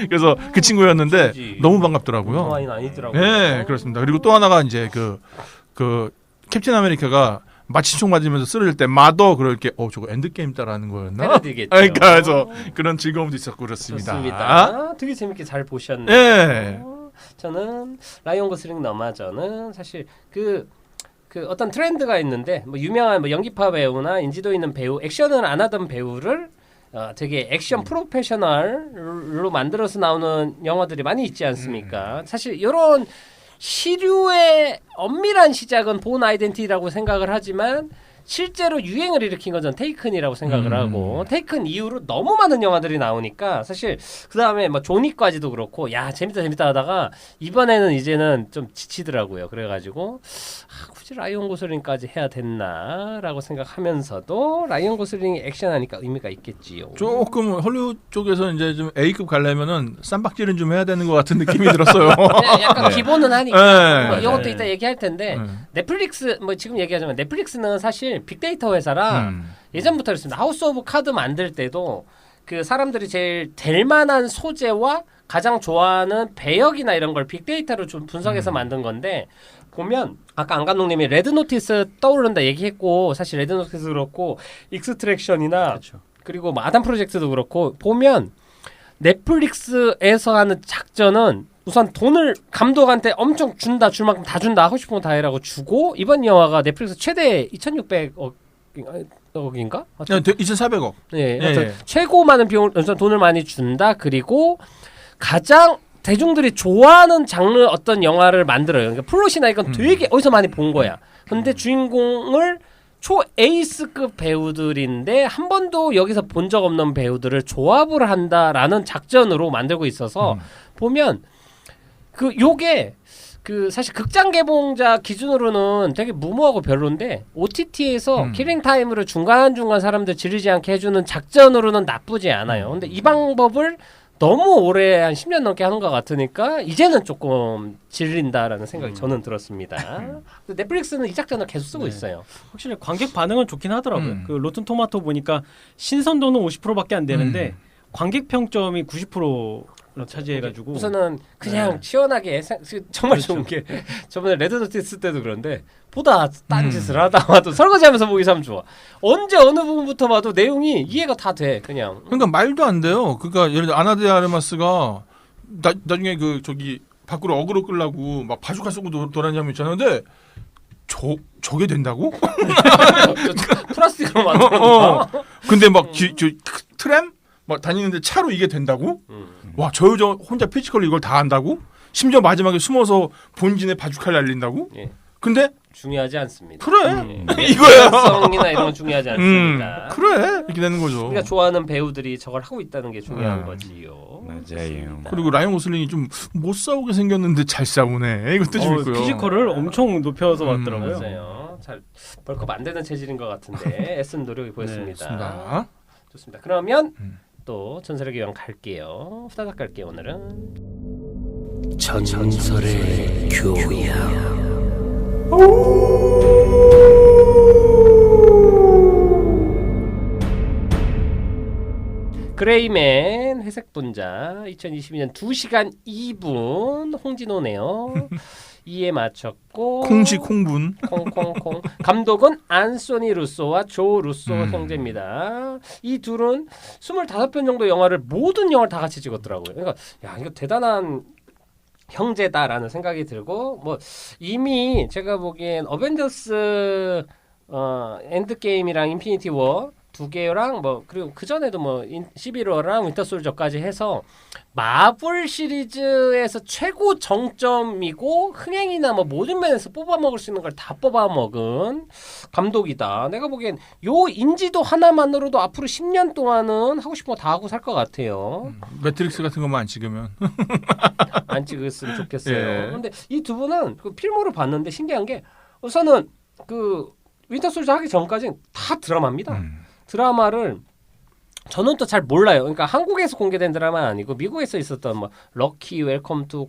그래서 그 친구였는데 그치. 너무 반갑더라고요. 와인 아니더라고요. 네, 그렇습니다. 그리고 또 하나가 이제 그 캡틴 아메리카가 마취총 맞으면서 쓰러질 때 마더 그럴 게 저거 엔드 게임 따라하는 거였나? 패러디겠죠. 그러니까 그래서 그런 즐거움도 있었고 그렇습니다. 좋습니다. 되게 재밌게 잘 보셨네요. 예. 저는 라이언 고슬링 너마저는 사실 그 어떤 트렌드가 있는데 뭐 유명한 뭐 연기파 배우나 인지도 있는 배우, 액션을 안 하던 배우를 되게 액션 프로페셔널로 만들어서 나오는 영화들이 많이 있지 않습니까? 사실 이런 시류의 엄밀한 시작은 본 아이덴티티라고 생각을 하지만 실제로 유행을 일으킨 건 전 테이큰이라고 생각을 하고 테이큰 이후로 너무 많은 영화들이 나오니까 사실 그 다음에 뭐 존윅까지도 그렇고 야 재밌다 하다가 이번에는 이제는 좀 지치더라고요. 그래가지고 굳이 라이언 고슬링까지 해야 됐나라고 생각하면서도 라이언 고슬링이 액션하니까 의미가 있겠지요. 조금 헐리우드 쪽에서 이제 좀 A급 가려면은 쌈박질은 좀 해야 되는 것 같은 느낌이 들었어요. 그냥 약간 네. 기본은 하니까 네. 뭐 이것도 네. 이따 얘기할 텐데 넷플릭스 뭐 지금 얘기하자면 넷플릭스는 사실 빅데이터 회사라 예전부터 그랬습니다. 하우스 오브 카드 만들 때도 그 사람들이 제일 될 만한 소재와 가장 좋아하는 배역이나 이런 걸 빅데이터로 좀 분석해서 만든 건데 보면 아까 안 감독님이 레드 노티스 떠오른다 얘기했고 사실 레드 노티스 그렇고 익스트랙션이나 그렇죠. 그리고 뭐 아담 프로젝트도 그렇고 보면 넷플릭스에서 하는 작전은 우선 돈을 감독한테 엄청 준다 줄 만큼 다 준다 하고 싶은 거 다 해라고 주고 이번 영화가 넷플릭스 최대 2,600억인가? 2,400억. 예, 예, 하여튼 예. 최고 많은 비용을 우선 돈을 많이 준다. 그리고 가장 대중들이 좋아하는 장르 어떤 영화를 만들어요. 그러니까 플롯이나 이건 되게 어디서 많이 본 거야. 근데 주인공을 초 에이스급 배우들인데 한 번도 여기서 본 적 없는 배우들을 조합을 한다라는 작전으로 만들고 있어서 보면 그 요게 그 사실 극장 개봉자 기준으로는 되게 무모하고 별론데 OTT에서 킬링 타임으로 중간중간 사람들 지르지 않게 해주는 작전으로는 나쁘지 않아요. 근데 이 방법을 너무 오래 한 10년 넘게 하는 것 같으니까 이제는 조금 질린다라는 생각이 저는 들었습니다. 근데 넷플릭스는 이 작전을 계속 쓰고 네. 있어요. 확실히 관객 반응은 좋긴 하더라고요. 그 로튼 토마토 보니까 신선도는 50%밖에 안 되는데 관객 평점이 90%로 차지해가지고 우선은 그냥 네. 시원하게 정말 그렇죠. 좋은 게 저번에 레드 노티스 때도 그런데 보다 딴짓을 하다 와도 설거지하면서 보기 참 좋아. 언제 어느 부분부터 봐도 내용이 이해가 다 돼. 그냥 그러니까 말도 안 돼요. 그러니까 예를 들어 아나데 아르마스가 나중에 그 저기 밖으로 어그로 끌라고 막 바주카 쓰고 돌아다니는 장면 있잖아요. 근데 저게 된다고? 플라스틱으로 만들었나? 근데 막 트램 막 다니는데 차로 이게 된다고? 와, 저 여자 혼자 피지컬로 이걸 다 한다고? 심지어 마지막에 숨어서 본진에 바주카를 날린다고? 예. 근데 중요하지 않습니다. 그래 예. 이거야. 성이나 이런 건 중요하지 않습니다. 그래 이렇게 되는 거죠. 우리가 좋아하는 배우들이 저걸 하고 있다는 게 중요한 거지요. 맞아요. 그리고 라이언 고슬링이 좀 못 싸우게 생겼는데 잘 싸우네. 이것도 재밌고요. 피지컬을 엄청 높여서 왔더라고요. 맞아요. 잘 벌컥 안 되는 체질인 것 같은데 애쓴 노력이 보였습니다. 좋습니다. 좋습니다. 그러면 또 전설의 교양 갈게요. 후다닥 갈게요. 오늘은 전설의 교양. 그레이맨 회색 분자 2022년 2시간 2분 홍진호네요. 2에 맞췄고 콩시 콩분. 콩콩콩 감독은 안소니 루소와 조 루소 형제입니다. 이 둘은 25편 정도 영화를 모든 영화를 다 같이 찍었더라고요. 그러니까 야 이거 대단한 형제다라는 생각이 들고 뭐 이미 제가 보기엔 어벤져스 엔드게임이랑 인피니티 워 두 개랑 뭐 그리고 그 전에도 뭐 11호랑 윈터 솔저까지 해서 마블 시리즈에서 최고 정점이고 흥행이나 뭐 모든 면에서 뽑아 먹을 수 있는 걸 다 뽑아 먹은 감독이다. 내가 보기엔 요 인지도 하나만으로도 앞으로 10년 동안은 하고 싶은 거 다 하고 살 것 같아요. 매트릭스 같은 것만 안 찍으면. 안 찍었으면 좋겠어요. 예. 근데 이 두 분은 그 필모를 봤는데 신기한 게 우선은 그 윈터 솔저 하기 전까지는 다 드라마입니다. 드라마를 저는 또 잘 몰라요. 그러니까 한국에서 공개된 드라마는 아니고 미국에서 있었던 뭐 럭키, 웰컴 투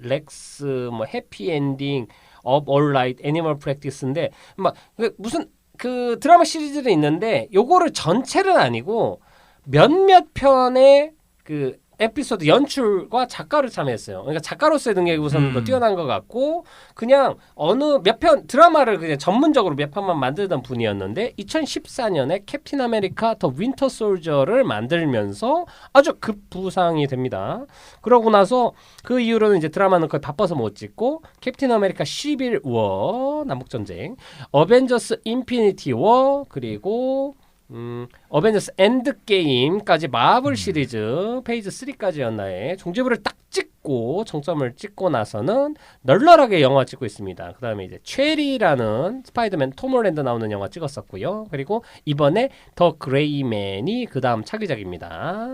렉스, 뭐 해피 엔딩, 업 올라이트, 애니멀 프랙티스인데 막 무슨 그 드라마 시리즈들이 있는데 요거를 전체는 아니고 몇몇 편의 그 에피소드 연출과 작가를 참여했어요. 그러니까 작가로서의 능력이 우선 더 뛰어난 것 같고 그냥 어느 몇 편 드라마를 그냥 전문적으로 몇 편만 만들던 분이었는데 2014년에 캡틴 아메리카 더 윈터 솔저를 만들면서 아주 급부상이 됩니다. 그러고 나서 그 이후로는 이제 드라마는 거의 바빠서 못 찍고 캡틴 아메리카 시빌 워 남북전쟁, 어벤져스 인피니티 워 그리고 어벤져스 엔드게임까지 마블 시리즈 페이지 3까지였나에 종지부를 딱 찍고 정점을 찍고 나서는 널널하게 영화 찍고 있습니다. 그 다음에 이제 체리라는 스파이더맨 톰 홀랜드 나오는 영화 찍었었고요. 그리고 이번에 더 그레이맨이 그 다음 차기작입니다.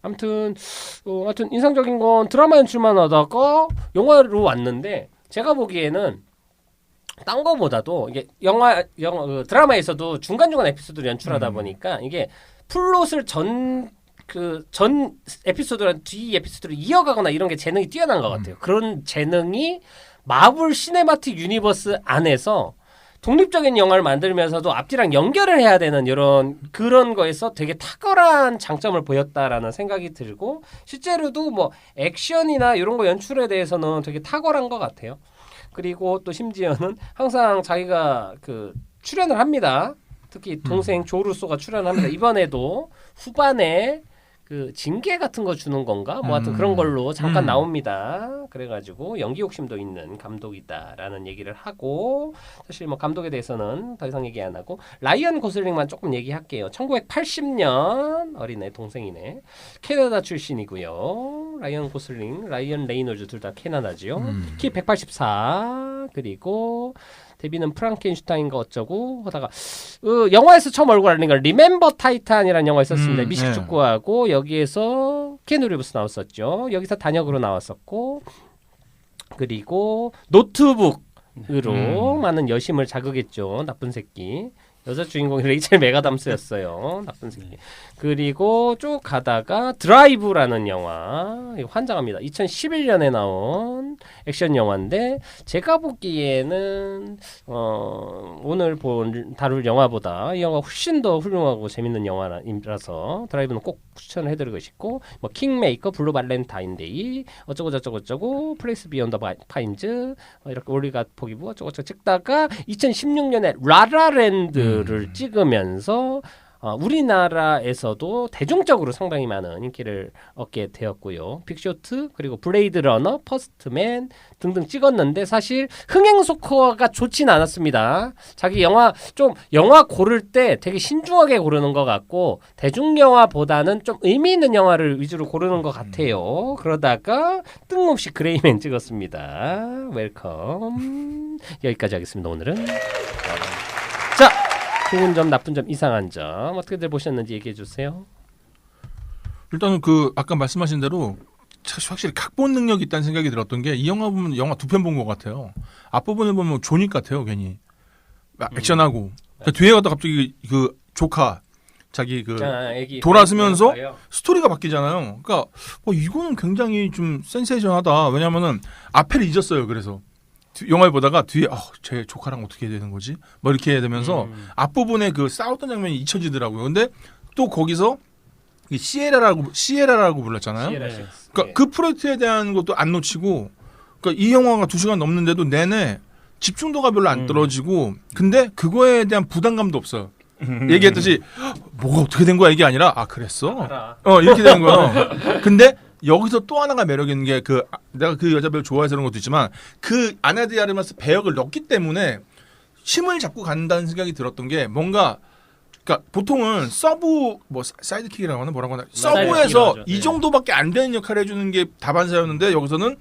아무튼 인상적인 건 드라마 연출만 하다가 영화로 왔는데 제가 보기에는 딴 거보다도 이게 영화 드라마에서도 중간중간 에피소드를 연출하다 보니까 이게 플롯을 전 에피소드랑 뒤 에피소드를 이어가거나 이런 게 재능이 뛰어난 것 같아요. 그런 재능이 마블 시네마틱 유니버스 안에서 독립적인 영화를 만들면서도 앞뒤랑 연결을 해야 되는 그런 거에서 되게 탁월한 장점을 보였다라는 생각이 들고 실제로도 뭐 액션이나 이런 거 연출에 대해서는 되게 탁월한 것 같아요. 그리고 또 심지어는 항상 자기가 그 출연을 합니다. 특히 동생 조 루소가 출연합니다. 이번에도 후반에 그 징계 같은 거 주는 건가? 뭐 하여튼 그런 걸로 잠깐 나옵니다. 그래가지고 연기 욕심도 있는 감독이다라는 얘기를 하고 사실 뭐 감독에 대해서는 더 이상 얘기 안 하고 라이언 고슬링만 조금 얘기할게요. 1980년 어린애 동생이네. 캐나다 출신이고요. 라이언 고슬링, 라이언 레이놀즈 둘 다 캐나다지요. 키 184 그리고 데뷔는 프랑켄슈타인가 어쩌고 하다가 영화에서 처음 얼굴 알린 걸 리멤버 타이탄이라는 영화 있었습니다. 미식 축구하고 여기에서 키아누 리브스 나왔었죠. 여기서 단역으로 나왔었고 그리고 노트북으로 많은 여심을 자극했죠. 나쁜 새끼. 여자 주인공이 레이첼 메가담스였어요. 나쁜 새끼. 그리고 쭉 가다가 드라이브라는 영화 환장합니다. 2011년에 나온 액션 영화인데 제가 보기에는 오늘 다룰 영화보다 이 영화 훨씬 더 훌륭하고 재밌는 영화라서 드라이브는 꼭 추천을 해드리고 싶고 뭐 킹메이커, 블루 발렌타인데이 어쩌고 저쩌고 플레이스 비욘드 파인즈 이렇게 올리가 포기부 어쩌고 찍다가 2016년에 라라랜드를 찍으면서 우리나라에서도 대중적으로 상당히 많은 인기를 얻게 되었고요. 빅쇼트 그리고 블레이드 러너, 퍼스트맨 등등 찍었는데 사실 흥행 속도가 좋진 않았습니다. 자기 영화 고를 때 되게 신중하게 고르는 것 같고 대중 영화보다는 좀 의미 있는 영화를 위주로 고르는 것 같아요. 그러다가 뜬금없이 그레이맨 찍었습니다. 웰컴. 여기까지 하겠습니다. 오늘은. 자. 좋은 점, 나쁜 점, 이상한 점 어떻게들 보셨는지 얘기해 주세요. 일단은 아까 말씀하신 대로 확실히 각본 능력이 있다는 생각이 들었던 게 이 영화 보면 영화 두 편 본 것 같아요. 앞부분을 보면 존윅 같아요, 괜히 액션하고 뒤에 가다 갑자기 그 조카 자기 돌아서면서 스토리가 바뀌잖아요. 그러니까 이거는 굉장히 좀 센세이션하다. 왜냐하면은 앞에를 잊었어요. 그래서. 영화를 보다가 뒤에 제 조카랑 어떻게 되는 거지? 뭐 이렇게 되면서 앞부분에 그 싸웠던 장면이 잊혀지더라고요. 근데 또 거기서 시에라라고 불렀잖아요. 그러니까 그 프로젝트에 대한 것도 안 놓치고 그러니까 이 영화가 2시간 넘는데도 내내 집중도가 별로 안 떨어지고 근데 그거에 대한 부담감도 없어요. 얘기했듯이 뭐가 어떻게 된 거야 이게 아니라 그랬어? 이렇게 되는 거예요. 근데 여기서 또 하나가 매력 있는 게 내가 그 여자 배우 좋아해서 그런 것도 있지만 그 아나 데 아르마스 배역을 넣기 때문에 힘을 잡고 간다는 생각이 들었던 게 뭔가 그러니까 보통은 서브 뭐 사이드킥이라고 하나 뭐라고 하나 사이드킥이라고 서브에서 하죠. 이 네. 정도밖에 안 되는 역할을 해주는 게 다반사였는데 여기서는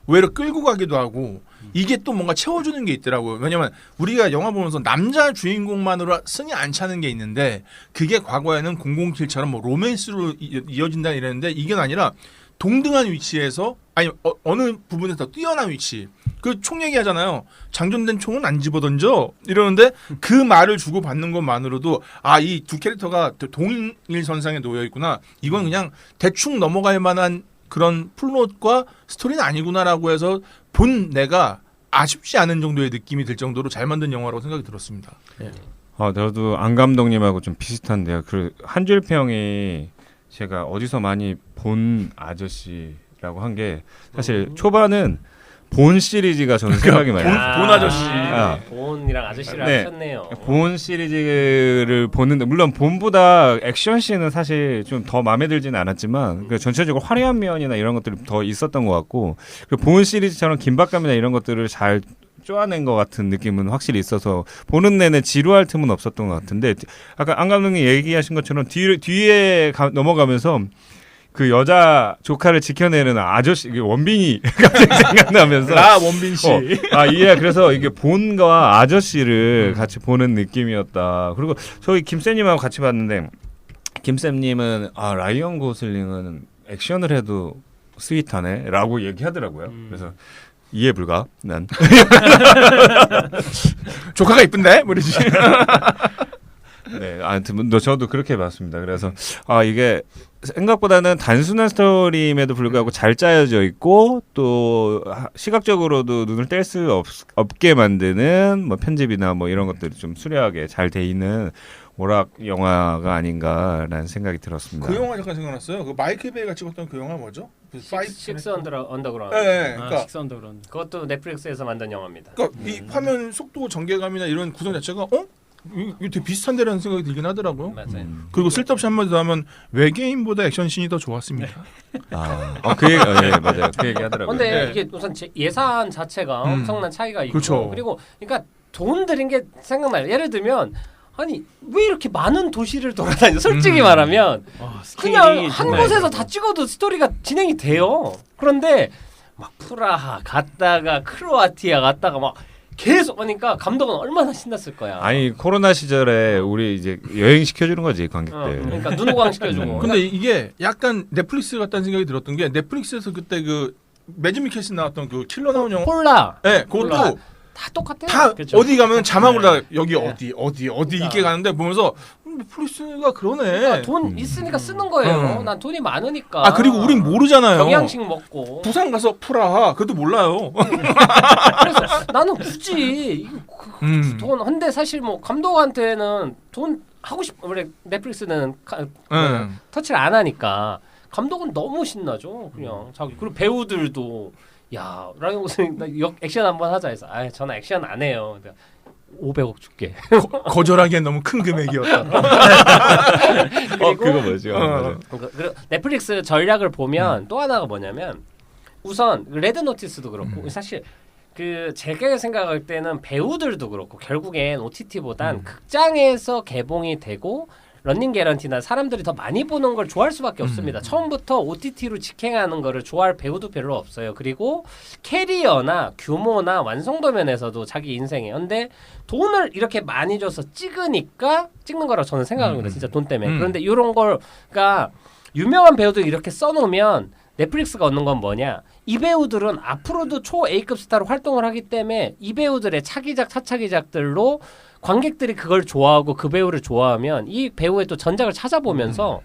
오히려 끌고 가기도 하고 이게 또 뭔가 채워주는 게 있더라고요. 왜냐면 우리가 영화 보면서 남자 주인공만으로 승이 안 차는 게 있는데 그게 과거에는 007처럼 뭐 로맨스로 이어진다 이랬는데 이게 아니라 동등한 위치에서 아니 어느 부분에서 더 뛰어난 위치. 그 총 얘기하잖아요. 장전된 총은 안 집어던져 이러는데 그 말을 주고 받는 것만으로도 아 이 두 캐릭터가 동일선상에 놓여 있구나. 이건 그냥 대충 넘어갈 만한 그런 플롯과 스토리는 아니구나라고 해서 본 내가 아쉽지 않은 정도의 느낌이 들 정도로 잘 만든 영화라고 생각이 들었습니다. 저도 안 감독님하고 좀 비슷한데요. 그 한 줄 평이 제가 어디서 많이 본 아저씨라고 한 게 사실 초반은 본 시리즈가 저는 생각이 많이 나요. 본 아저씨. 본이랑 아저씨를 네. 하셨네요. 본 시리즈를 보는데 물론 본보다 액션 씬은 사실 좀 더 마음에 들지는 않았지만 그 전체적으로 화려한 면이나 이런 것들이 더 있었던 것 같고 그 본 시리즈처럼 긴박감이나 이런 것들을 잘 쪼아낸 것 같은 느낌은 확실히 있어서 보는 내내 지루할 틈은 없었던 것 같은데 아까 안 감독님 얘기하신 것처럼 뒤에 넘어가면서 그 여자 조카를 지켜내는 아저씨 원빈이 갑자기 생각나면서 원빈 씨. 이해 그래서 이게 본과 아저씨를 같이 보는 느낌이었다. 그리고 저희 김쌤님하고 같이 봤는데 김쌤님은 라이언 고슬링은 액션을 해도 스윗하네라고 얘기하더라고요. 그래서 이해 불가. 난 조카가 이쁜데? 뭐 이러지. 네, 아무튼 저도 그렇게 봤습니다. 그래서 이게 생각보다는 단순한 스토리임에도 불구하고 잘 짜여져 있고 또 시각적으로도 눈을 뗄 수 없게 만드는 뭐 편집이나 뭐 이런 것들이 좀 수려하게 잘 돼 있는 오락 영화가 아닌가라는 생각이 들었습니다. 그 영화 잠깐 생각났어요. 그 마이클 베이가 찍었던 그 영화 뭐죠? 그 식스 언더그라운드. 네, 그러니까 식스 언더그라운드. 그것도 넷플릭스에서 만든 영화입니다. 그러니까 이 화면 속도 전개감이나 이런 구성 자체가 이거 되게 비슷한데라는 생각이 들긴 하더라고요. 맞아요. 그리고 쓸데없이 한마디 더 하면 외계인보다 액션씬이 더 좋았습니다. 그 얘기, 맞아요. 그 얘기 하더라고요. 근데 네. 이게 우선 예산 자체가 엄청난 차이가 있고 그렇죠. 그리고 그러니까 돈 들인 게 생각나요. 예를 들면 아니 왜 이렇게 많은 도시를 돌아다녀? 솔직히 말하면 그냥 한 곳에서 다 찍어도 스토리가 진행이 돼요. 그런데 막 프라하 갔다가 크로아티아 갔다가 막 계속 하니까 감독은 얼마나 신났을 거야. 아니 코로나 시절에 우리 이제 여행 시켜주는 거지 관객들. 그러니까 눈 호강 시켜주고. 근데 이게 약간 넷플릭스 같다는 생각이 들었던 게 넷플릭스에서 그때 그 매즈 미켈슨 나왔던 그 킬러 나온 영화. 폴라 네, 그것도 폴라. 다 똑같아요. 다 그쵸. 어디 가면 자막으로 다 여기 네. 어디 이렇게 가는데 보면서 넷플릭스가 그러네. 그러니까 돈 있으니까 쓰는 거예요. 난 돈이 많으니까. 그리고 우린 모르잖아요. 경양식 먹고. 부산 가서 프라하 그것도 몰라요. 그래서 나는 굳이 돈 근데 사실 뭐 감독한테는 돈 하고 싶 원래 넷플릭스는 터치를 안 하니까 감독은 너무 신나죠. 그냥 자기 그리고 배우들도 야 라이언 고슬링 나 액션 한번 하자 해서 저는 액션 안 해요. 500억 줄게. 거절하기엔 너무 큰 금액이었다. 그거 뭐죠? 맞아요. 그리고 넷플릭스 전략을 보면 또 하나가 뭐냐면 우선 레드 노티스도 그렇고 사실 그 제가 생각할 때는 배우들도 그렇고 결국엔 OTT보단 극장에서 개봉이 되고 런닝 개런티나 사람들이 더 많이 보는 걸 좋아할 수밖에 없습니다. 처음부터 OTT로 직행하는 거를 좋아할 배우도 별로 없어요. 그리고 캐리어나 규모나 완성도 면에서도 자기 인생에 근데 돈을 이렇게 많이 줘서 찍으니까 찍는 거라고 저는 생각합니다. 진짜 돈 때문에. 그런데 이런 걸 그러니까 유명한 배우들 이렇게 써놓으면 넷플릭스가 얻는 건 뭐냐? 이 배우들은 앞으로도 초 A급 스타로 활동을 하기 때문에 이 배우들의 차기작, 차차기작들로 관객들이 그걸 좋아하고 그 배우를 좋아하면 이 배우의 또 전작을 찾아보면서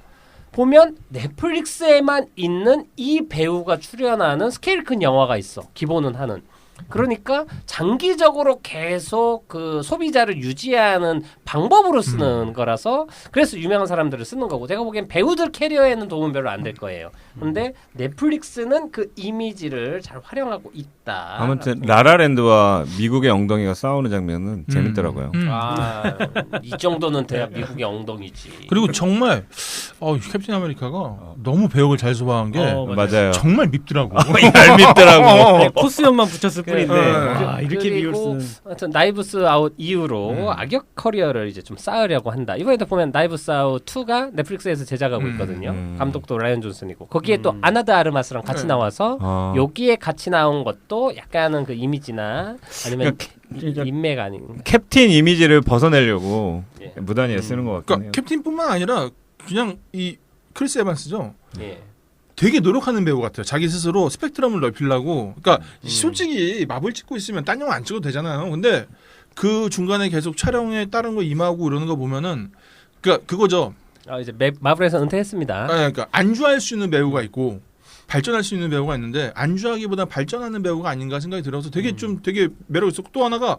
보면 넷플릭스에만 있는 이 배우가 출연하는 스케일 큰 영화가 있어. 기본은 하는. 그러니까 장기적으로 계속 그 소비자를 유지하는 방법으로 쓰는 거라서 그래서 유명한 사람들을 쓰는 거고 제가 보기엔 배우들 캐리어에는 도움은 별로 안 될 거예요. 근데 넷플릭스는 그 이미지를 잘 활용하고 있다. 아무튼 라라랜드와 미국의 엉덩이가 싸우는 장면은 재밌더라고요. 이 정도는 돼야 미국의 엉덩이지. 그리고 정말 캡틴 아메리카가 너무 배역을 잘 소화한 게 맞아요. 정말 밉더라고. 얄밉더라고. 코스염만 붙였을 뿐인데 이렇게 그리고 비울 수는. 하여튼 나이브스 아웃 이후로 악역 커리어를 이제 좀 쌓으려고 한다. 이번에도 보면 나이브스 아웃 2가 넷플릭스에서 제작하고 있거든요. 감독도 라이언 존슨이고 거기에 또 아나드 아르마스랑 같이 나와서 여기에 같이 나온 것도 약간은 그 이미지나 아니면 인맥 아닌 캡틴 이미지를 벗어내려고 예. 무단히 애쓰는 것 같긴 해요. 그러니까 캡틴뿐만 아니라 그냥 이 크리스 에반스죠. 예. 되게 노력하는 배우 같아요. 자기 스스로 스펙트럼을 넓히려고. 그러니까 솔직히 마블 찍고 있으면 딴 영화 안 찍어도 되잖아요. 근데 그 중간에 계속 촬영에 다른 거 임하고 이러는 거 보면은 그러니까 그거죠. 이제 마블에서 은퇴했습니다. 그러니까 안주할 수 있는 배우가 있고 발전할 수 있는 배우가 있는데 안주하기보다 발전하는 배우가 아닌가 생각이 들어서 되게 좀 되게 매력 있었고 또 하나가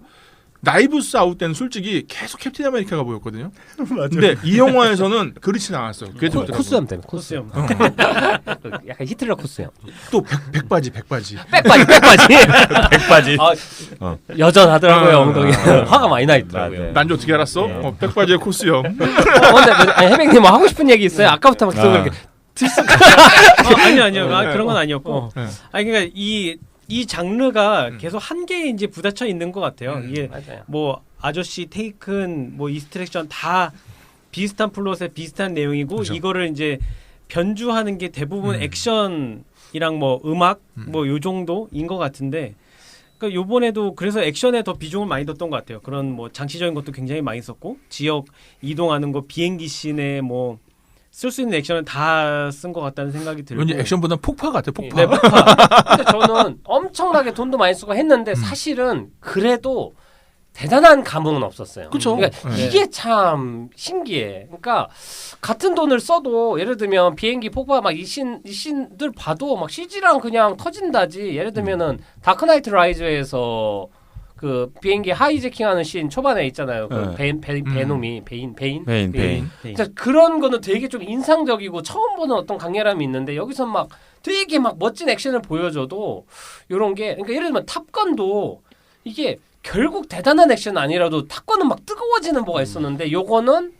나이브스 아웃 때는 솔직히 계속 캡틴 아메리카가 보였거든요. 근데 이 영화에서는 그렇진 않았어요. 그게 좀 있더라고요. 코스염 때문에 코스염. 약간 히틀러 코스염. 또 백바지. 백바지. 백바지. 여전하더라고요 아, 엉덩이. 화가 많이 나 있더라고요. 맞아요. 난지 어떻게 알았어? 네. 백바지의 코스형. 근데 아니, 해병님 뭐 하고 싶은 얘기 있어요? 아까부터 막 계속 이렇게 아니요. 그런 건 아니었고. 네. 아니 그러니까 이 장르가 계속 한계에 이제 부딪혀 있는 것 같아요. 이게 맞아요. 뭐 아저씨, 테이큰, 뭐 이스트랙션 다 비슷한 플롯에 비슷한 내용이고 그렇죠. 이거를 이제 변주하는 게 대부분 액션이랑 뭐 음악 뭐 요 정도인 것 같은데. 그러니까 요번에도 그래서 액션에 더 비중을 많이 뒀던 것 같아요. 그런 뭐 장치적인 것도 굉장히 많이 썼고 지역 이동하는 거 비행기 씬에 뭐 쓸 수 있는 액션은 다 쓴 것 같다는 생각이 들고. 왠지 액션보다 폭파 같아. 폭파. 네, 근데 저는 엄청나게 돈도 많이 쓰고 했는데 사실은 그래도 대단한 감흥은 없었어요. 그쵸. 그러니까 네. 이게 참 신기해. 그러니까 같은 돈을 써도 예를 들면 비행기 폭파 막 이 씬들 봐도 막 CG랑 그냥 터진다지. 예를 들면은 다크나이트 라이즈에서 그 비행기 하이제킹하는 씬 초반에 있잖아요. 그 베놈이 베인. 진짜 그런 거는 되게 좀 인상적이고 처음 보는 어떤 강렬함이 있는데 여기서 막 되게 막 멋진 액션을 보여줘도 이런 게 그러니까 예를 들면 탑건도 이게 결국 대단한 액션 아니라도 탑건은 막 뜨거워지는 뭐가 있었는데 요거는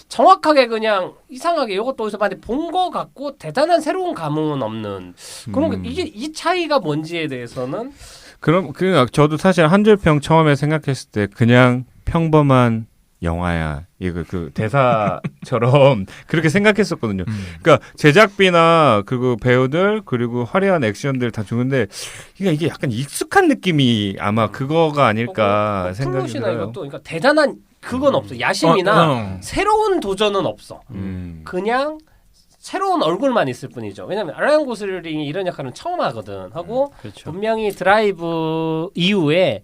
정확하게 그냥 이상하게 요것도 어디서 많이 본 거 같고 대단한 새로운 감흥은 없는 그런 거 이게 이 차이가 뭔지에 대해서는 그럼 저도 사실 한 줄 평 처음에 생각했을 때 그냥 평범한 영화야. 이거 그 대사처럼 그렇게 생각했었거든요. 그러니까 제작비나 그리고 배우들 그리고 화려한 액션들 다 좋은데 이게 약간 익숙한 느낌이 아마 그거가 아닐까 생각이 플롯이나 들어요. 이것도 그러니까 대단한 그건 없어. 야심이나 새로운 도전은 없어. 그냥 새로운 얼굴만 있을 뿐이죠. 왜냐하면 라이언 고슬링이 이런 역할은 처음 하거든. 하고 그렇죠. 분명히 드라이브 이후에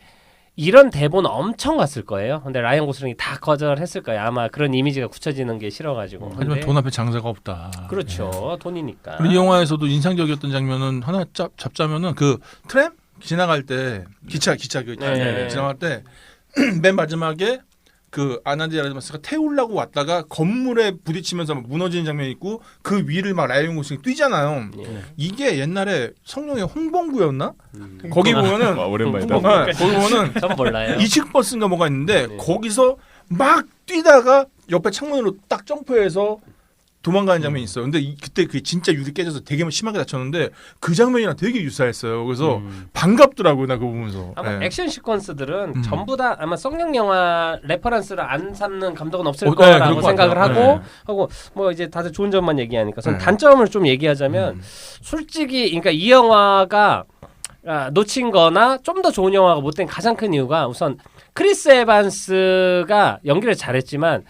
이런 대본 엄청 갔을 거예요. 근데 라이언 고슬링이 다 거절했을 거예요. 아마 그런 이미지가 굳혀지는 게 싫어가지고. 하지만 근데 돈 앞에 장사가 없다. 그렇죠. 돈이니까. 그리고 이 영화에서도 인상적이었던 장면은 하나 잡자면은 그 트램 지나갈 때 기차 그 네. 지나갈 때 맨 마지막에 그 아나드 아르마스가 태우려고 왔다가 건물에 부딪히면서 막 무너지는 장면이 있고 그 위를 막 라이언 고슬링이 뛰잖아요. 이게 옛날에 성룡의 홍봉구였나? 거기 보면은 오랜만이다. 거기 보면은 전 몰라요. 이식 버스인가 뭐가 있는데 네. 거기서 막 뛰다가 옆에 창문으로 딱 점프해서 도망가는 장면이 있어요. 근데 그때 그게 진짜 유리 깨져서 되게 심하게 다쳤는데 그 장면이랑 되게 유사했어요. 그래서 반갑더라고요, 나 그거 보면서. 아마 네. 액션 시퀀스들은 전부 다 아마 성룡 영화 레퍼런스를 안 삼는 감독은 없을 네, 거라고 그럴 것 생각을 같아요. 하고 뭐 이제 다들 좋은 점만 얘기하니까 저는 네. 단점을 좀 얘기하자면 솔직히 그러니까 이 영화가 놓친 거나 좀 더 좋은 영화가 못 된 가장 큰 이유가 우선 크리스 에반스가 연기를 잘했지만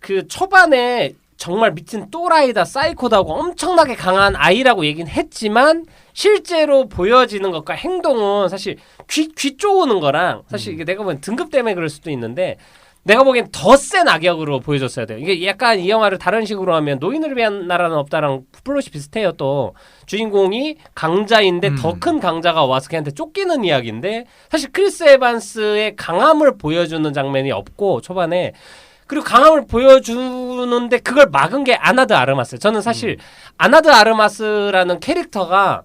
그 초반에 정말 미친 또라이다 사이코다고 엄청나게 강한 아이라고 얘기는 했지만 실제로 보여지는 것과 행동은 사실 귀 쪼우는 거랑 사실 이게 내가 보기엔 등급 때문에 그럴 수도 있는데 내가 보기엔 더 센 악역으로 보여줬어야 돼요. 이게 약간 이 영화를 다른 식으로 하면 노인을 위한 나라는 없다랑 플롯이 비슷해요. 또 주인공이 강자인데 더 큰 강자가 와서 걔한테 쫓기는 이야기인데 사실 크리스 에반스의 강함을 보여주는 장면이 없고 초반에 그리고 강함을 보여주는데 그걸 막은 게 아나드 아르마스. 저는 사실 아나드 아르마스라는 캐릭터가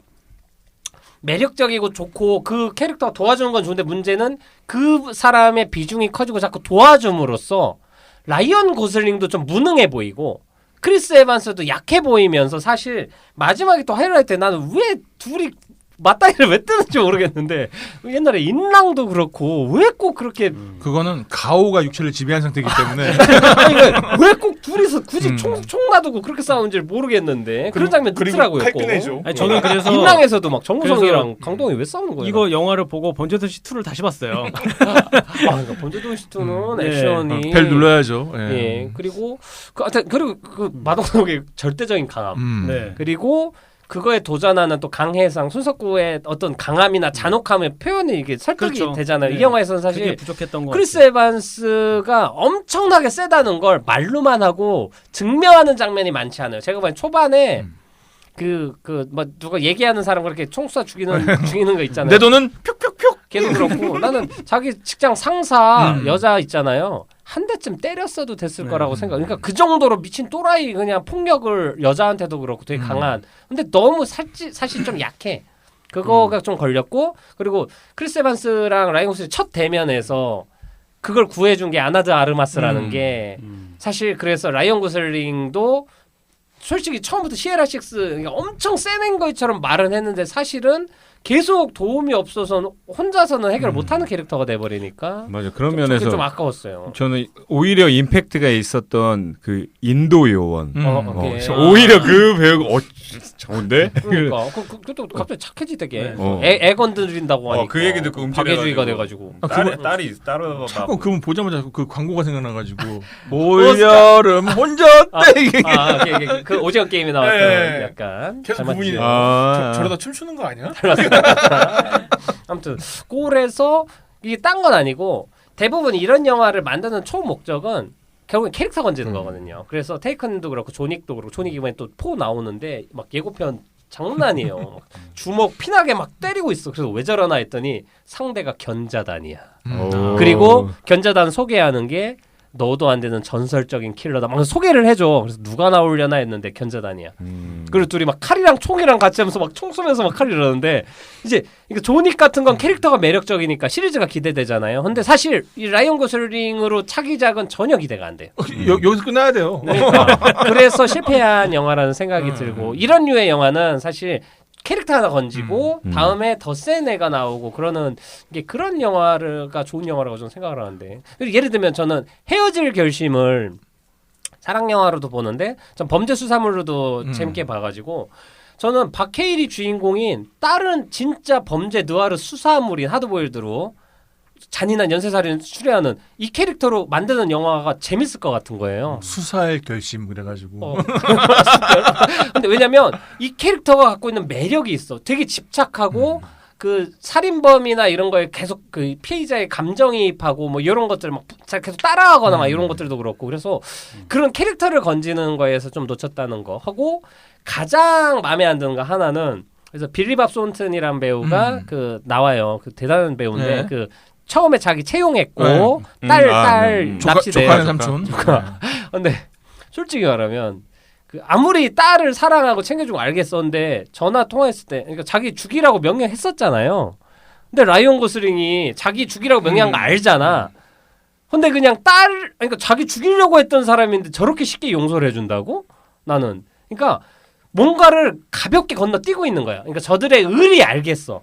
매력적이고 좋고 그 캐릭터가 도와주는 건 좋은데 문제는 그 사람의 비중이 커지고 자꾸 도와줌으로써 라이언 고슬링도 좀 무능해 보이고 크리스 에반스도 약해 보이면서 사실 마지막에 또 하이라이트 나는 왜 둘이 맞다이를 왜 뜨는지 모르겠는데 옛날에 인랑도 그렇고 왜 꼭 그렇게 그거는 가오가 육체를 지배한 상태이기 때문에 왜 꼭 둘이서 굳이 총 놔두고 그렇게 싸우는지 모르겠는데 그런 장면 뜨더라고요. 아니, 저는 그래서 인랑에서도 막 정우성이랑 그래서 강동이 왜 싸우는 거예요? 이거 영화를 보고 번제도시 2를 다시 봤어요. 그러니까 번제도시 2는 네. 액션이 벨 눌러야죠. 예. 예. 그리고 그리고 그 마동석의 절대적인 강함. 네. 그리고 그거에 도전하는 또 강혜상, 손석구의 어떤 강함이나 잔혹함의 표현이 이게 설득이 그렇죠. 되잖아요. 네. 이 영화에서는 그게 사실 부족했던 거 크리스 같아요. 에반스가 엄청나게 세다는 걸 말로만 하고 증명하는 장면이 많지 않아요. 제가 보기엔 초반에 뭐 누가 얘기하는 사람 그렇게 총 쏴 죽이는 거 있잖아요. 내 돈은 뿅뿅뿅. 걔도 그렇고 나는 자기 직장 상사 여자 있잖아요. 한 대쯤 때렸어도 됐을 거라고 생각. 그러니까 그 정도로 미친 또라이 그냥 폭력을 여자한테도 그렇고 되게 강한. 근데 너무 사실 좀 약해. 그거가 좀 걸렸고 그리고 크리스 에반스랑 라이언 고슬링 첫 대면에서 그걸 구해준 게 아나드 아르마스라는 게 사실 그래서 라이언 고슬링도 솔직히 처음부터 시에라 식스 그러니까 엄청 센 거처럼 말은 했는데 사실은 계속 도움이 없어서 혼자서는 해결 못하는 캐릭터가 돼버리니까 맞아. 그런 그게 면에서 좀 아까웠어요. 저는 오히려 임팩트가 있었던 그 인도 요원. 그게. 오히려 그 배우가 좋은데? 그러니까 그것도 갑자기 착해지 되게 네. 애 건드린다고 하니까 그 얘기 듣고 박애주의가 돼가지고 딸이 따로 자꾸 그분 보자마자 그 광고가 생각나가지고 올여름 혼자 어때 이게 그 오징어 게임에 나왔던 네. 약간 계속 닮았지. 그분이 아. 저러다 춤추는 거 아니야? 아무튼 꼴에서 이게 딴 건 아니고 대부분 이런 영화를 만드는 초 목적은 결국엔 캐릭터 건지는 거거든요. 그래서 테이큰도 그렇고 조닉도 그렇고 조닉 이번에 또 4 나오는데 막 예고편 장난 아니에요. 막 주먹 피나게 막 때리고 있어. 그래서 왜 저러나 했더니 상대가 견자단이야. 그리고 견자단 소개하는 게 너도 안 되는 전설적인 킬러다. 막 소개를 해줘. 그래서 누가 나오려나 했는데 견자단이야. 그리고 둘이 막 칼이랑 총이랑 같이 하면서 막 총 쏘면서 막 칼을 이러는데 이제 그러니까 조닉 같은 건 캐릭터가 매력적이니까 시리즈가 기대되잖아요. 근데 사실 이 라이언 고슬링으로 차기작은 전혀 기대가 안 돼요. 여기서 끝나야 돼요. 그러니까 그래서 실패한 영화라는 생각이 들고 이런 류의 영화는 사실 캐릭터 하나 건지고 다음에 더 센 애가 나오고 그러는 게 그런 영화가 좋은 영화라고 저는 생각을 하는데 그리고 예를 들면 저는 헤어질 결심을 사랑 영화로도 보는데 전 범죄 수사물로도 재밌게 봐가지고 저는 박해일이 주인공인 다른 진짜 범죄 느와르 수사물인 하드보일드로 잔인한 연쇄살인 추리하는 이 캐릭터로 만드는 영화가 재밌을 것 같은 거예요. 수사의 결심 그래가지고 근데 왜냐면 이 캐릭터가 갖고 있는 매력이 있어. 되게 집착하고 그 살인범이나 이런 거에 계속 그 피해자의 감정이입하고 뭐 이런 것들 막 계속 따라하거나 막 이런 것들도 그렇고 그래서 그런 캐릭터를 건지는 거에서 좀 놓쳤다는 거 하고 가장 마음에 안 드는 거 하나는 그래서 빌리 밥 손튼이란 배우가 그 나와요. 그 대단한 배우인데 네. 그 처음에 자기 채용했고 딸 납치돼. 조카는 삼촌. 근데 솔직히 말하면 그 아무리 딸을 사랑하고 챙겨주고 알겠었는데 전화 통화했을 때 그러니까 자기 죽이라고 명령했었잖아요. 근데 라이언 고슬링이 자기 죽이라고 명령한 거 알잖아. 근데 그냥 그러니까 자기 죽이려고 했던 사람인데 저렇게 쉽게 용서를 해준다고? 나는 그러니까 뭔가를 가볍게 건너뛰고 있는 거야. 그러니까 저들의 의리 알겠어.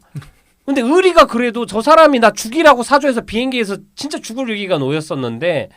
근데 의리가 그래도 저 사람이 나 죽이라고 사주해서 비행기에서 진짜 죽을 위기가 놓였었는데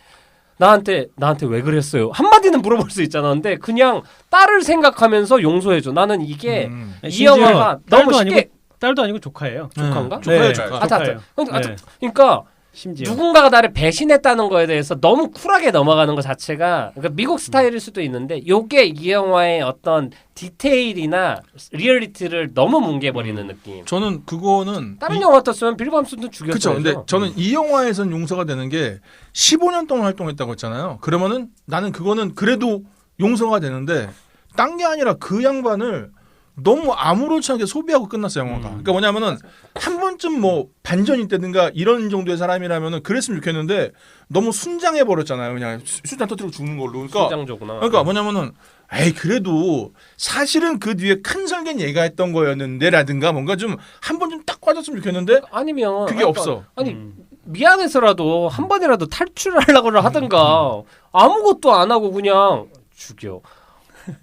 나한테 왜 그랬어요? 한마디는 물어볼 수 있잖아. 근데 그냥 딸을 생각하면서 용서해줘. 나는 이게 이 영화가 너무 쉽게 딸도 아니고 조카예요. 조카인가? 네, 조카예요. 조카예요. 그러니까 심지어 누군가가 나를 배신했다는 거에 대해서 너무 쿨하게 넘어가는 것 자체가 그러니까 미국 스타일일 수도 있는데 요게 이 영화의 어떤 디테일이나 리얼리티를 너무 뭉개버리는 느낌. 저는 그거는 다른 영화 같았으면 빌리 밤슨도 죽였어요. 그렇죠. 근데 저는 이 영화에선 용서가 되는 게 15년 동안 활동했다고 했잖아요. 그러면은 나는 그거는 그래도 용서가 되는데 딴 게 아니라 그 양반을 너무 아무렇지 않게 소비하고 끝났어요 영화가. 그러니까 뭐냐면은 한 번쯤 뭐 반전이 있다든가 이런 정도의 사람이라면은 그랬으면 좋겠는데 너무 순장해 버렸잖아요. 그냥 수단 터뜨리고 죽는 걸로. 그러니까 순장조구나. 그러니까 뭐냐면은 에이 그래도 사실은 그 뒤에 큰 설계는 얘가 했던 거였는데라든가 뭔가 좀 한 번 좀 딱 빠졌으면 좋겠는데 아니면 그게 없어. 아니 미안해서라도 한 번이라도 탈출하려고 하든가 아무것도 안 하고 그냥 죽여.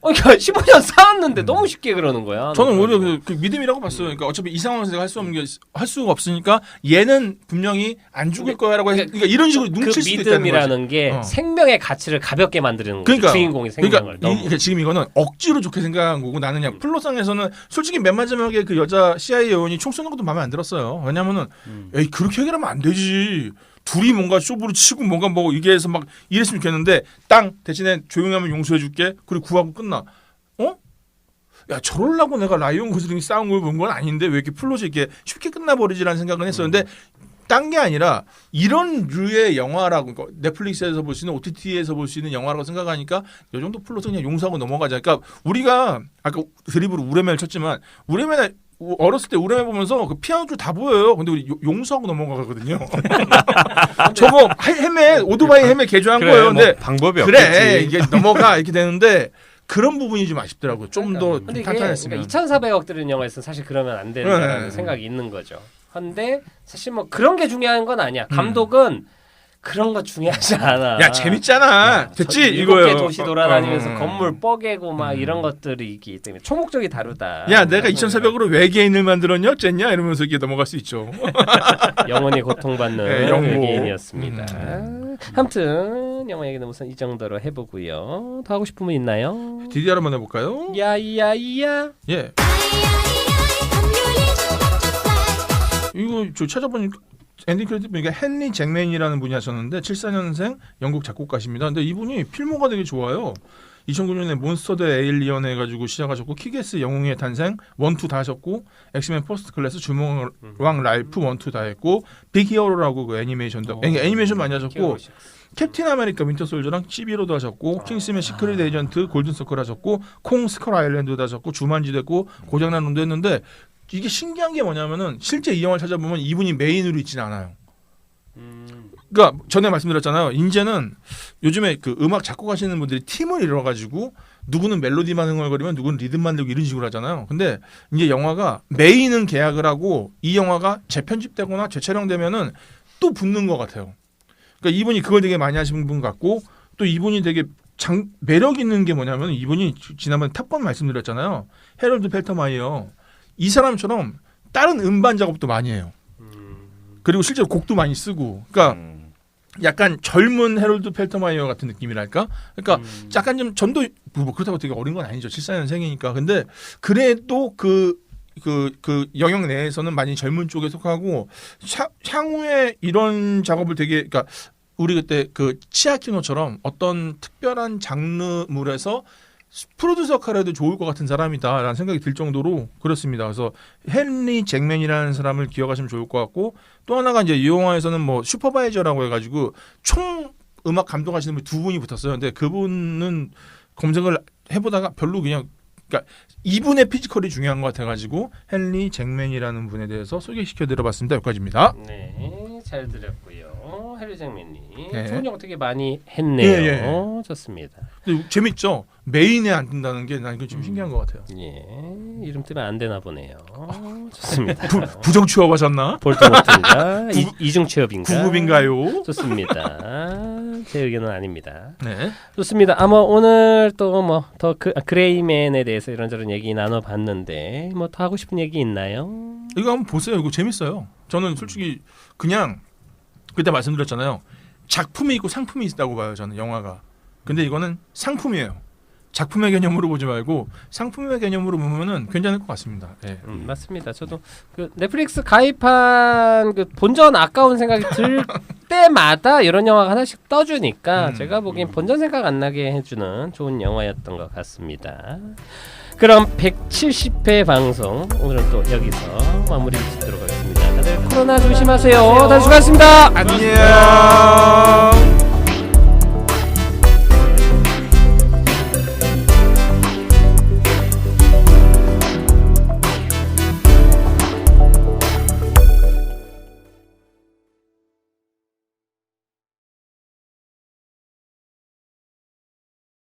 그러니까 15년 쌓았는데 너무 쉽게 그러는 거야. 저는 오히려 그 믿음이라고 봤어요. 그러니까 어차피 이 상황에서 내가 할 수가 없으니까 얘는 분명히 안 죽을 거야라고 그러니까 이런 식으로 그 뭉칠 수도 있다는 거지. 믿음이라는 게 생명의 가치를 가볍게 만드는 거죠. 그러니까, 주인공의 생명을 너무. 그러니까 지금 이거는 억지로 좋게 생각한 거고 나는 그냥 플롯상에서는 솔직히 맨 마지막에 그 여자 CIA 요원이 총 쏘는 것도 마음에 안 들었어요. 왜냐면은 에이 그렇게 해결하면 안 되지. 둘이 뭔가 쇼부를 치고 뭔가 뭐 이게 해서 막 이랬으면 좋겠는데 땅 대신에 조용히 하면 용서해줄게. 그리고 구하고 끝나. 야 저럴라고 내가 라이온 고슬링이 싸운 걸 본 건 아닌데 왜 이렇게 플롯이 이렇게 쉽게 끝나버리지라는 생각은 했었는데 딴 게 아니라 이런 류의 영화라고 그러니까 넷플릭스에서 볼 수 있는 OTT에서 볼 수 있는 영화라고 생각하니까 이 정도 플롯은 그냥 용서하고 넘어가자. 그러니까 우리가 아까 드립으로 우레멜 쳤지만 우레멜 어렸을 때 우레멜 보면서 그 피아노 줄 다 보여요. 근데 우리 용서하고 넘어가거든요. 저거 헤매 오토바이 헤매 개조한 그래, 거예요. 뭐 근데 방법이 그래 없겠지. 이게 넘어가 이렇게 되는데 근데 부분이 좀 아쉽더라고요. 좀 더 근데 이게 탄탄했으면. 그러니까 2,400억 들은 영화에서는 사실 그러면 안 된다는 네. 생각이 있는 거죠. 근데 사실 뭐 그런 게 중요한 건 아니야. 감독은 그런 거 중요하지 않아. 야 재밌잖아. 됐지 이거요. 7개 도시 돌아다니면서 건물 뻐개고 막 이런 것들이 있기 때문에 초목적이 다르다. 야 내가 2,400으로 외계인을 만들었냐 어쨌냐 이러면서 이게 넘어갈 수 있죠. 영원히 고통받는 네, 영모. 외계인이었습니다. 아무튼 영화 얘기는 우선 이 정도로 해보고요. 더 하고 싶은 분 있나요? DDR 한번 해볼까요? 야이야이야. 예. 이거 저 찾아보니까 엔딩 크레딧 보니까 헨리 잭맨이라는 분이 하셨는데 74년생 영국 작곡가십니다. 근데 이분이 필모가 되게 좋아요. 2009년에 몬스터 대 에일리언 해가지고 시작하셨고 키게스 영웅의 탄생 1, 2 다 하셨고 엑스맨 퍼스트 클래스 주몽왕 라이프 1, 2 다 했고 빅 히어로라고 그 애니메이션도 애니메이션 많이 하셨고 캡틴 아메리카 윈터 솔저랑 11호도 하셨고 킹스맨 시크릿 에이전트 골든 서클 하셨고 콩 스컬 아일랜드도 하셨고 주만지 됐고 고장난 놈도 했는데 이게 신기한 게 뭐냐면은 실제 이 영화를 찾아보면 이분이 메인으로 있지는 않아요. 그러니까 전에 말씀드렸잖아요. 이제는 요즘에 그 음악 작곡하시는 분들이 팀을 이뤄가지고 누구는 멜로디만 흥얼거리면 누구는 리듬 만들고 이런 식으로 하잖아요. 근데 이제 영화가 메인은 계약을 하고 이 영화가 재편집되거나 재촬영되면은 또 붙는 것 같아요. 그러니까 이분이 그걸 되게 많이 하시는 분 같고 또 이분이 되게 매력 있는 게 뭐냐면 이분이 지난번에 탑건 말씀드렸잖아요. 해럴드 펠터마이어 이 사람처럼 다른 음반 작업도 많이 해요. 그리고 실제로 곡도 많이 쓰고 그러니까 약간 젊은 해럴드 펠터마이어 같은 느낌이랄까? 그러니까 약간 좀 전도 뭐 그렇다고 되게 어린 건 아니죠. 74년생이니까. 근데 그래도 그 영역 내에서는 많이 젊은 쪽에 속하고 향후에 이런 작업을 되게 그러니까 우리 그때 그 치아키노처럼 어떤 특별한 장르물에서 프로듀서 역할에도 좋을 것 같은 사람이다라는 생각이 들 정도로 그렇습니다. 그래서 헨리 잭맨이라는 사람을 기억하시면 좋을 것 같고 또 하나가 이제 이 영화에서는 뭐 슈퍼바이저라고 해가지고 총 음악 감독하시는 분 두 분이 붙었어요. 근데 그분은 검색을 해보다가 별로 그냥 그러니까 이분의 피지컬이 중요한 것 같아가지고 헨리 잭맨이라는 분에 대해서 소개시켜드려봤습니다. 여기까지입니다. 네, 잘 들었고요. 헨리 잭맨님 네. 좋은 영화 되게 많이 했네요. 예. 좋습니다. 근데 재밌죠? 메인에 안 뜬다는 게 난 이거 좀 신기한 것 같아요. 예, 이름 뜨면 안 되나 보네요. 좋습니다. 부정 취업하셨나? 볼트모트인가? 이중 취업인가? 구급인가요? 좋습니다. 제 의견은 아닙니다. 네. 좋습니다. 아마 오늘 또 뭐 더 그레이맨에 대해서 이런저런 얘기 나눠봤는데 뭐 더 하고 싶은 얘기 있나요? 이거 한번 보세요. 이거 재밌어요. 저는 솔직히 그냥 그때 말씀드렸잖아요. 작품이 있고 상품이 있다고 봐요. 저는 영화가. 근데 이거는 상품이에요. 작품의 개념으로 보지 말고 상품의 개념으로 보면은 괜찮을 것 같습니다. 네. 맞습니다. 저도 그 넷플릭스 가입한 그 본전 아까운 생각이 들 때마다 이런 영화가 하나씩 떠주니까 제가 보기엔 본전 생각 안 나게 해주는 좋은 영화였던 것 같습니다. 그럼 170회 방송 오늘은 또 여기서 마무리 짓도록 하겠습니다. 다들 코로나 조심하세요. 다들 수고하셨습니다. 안녕.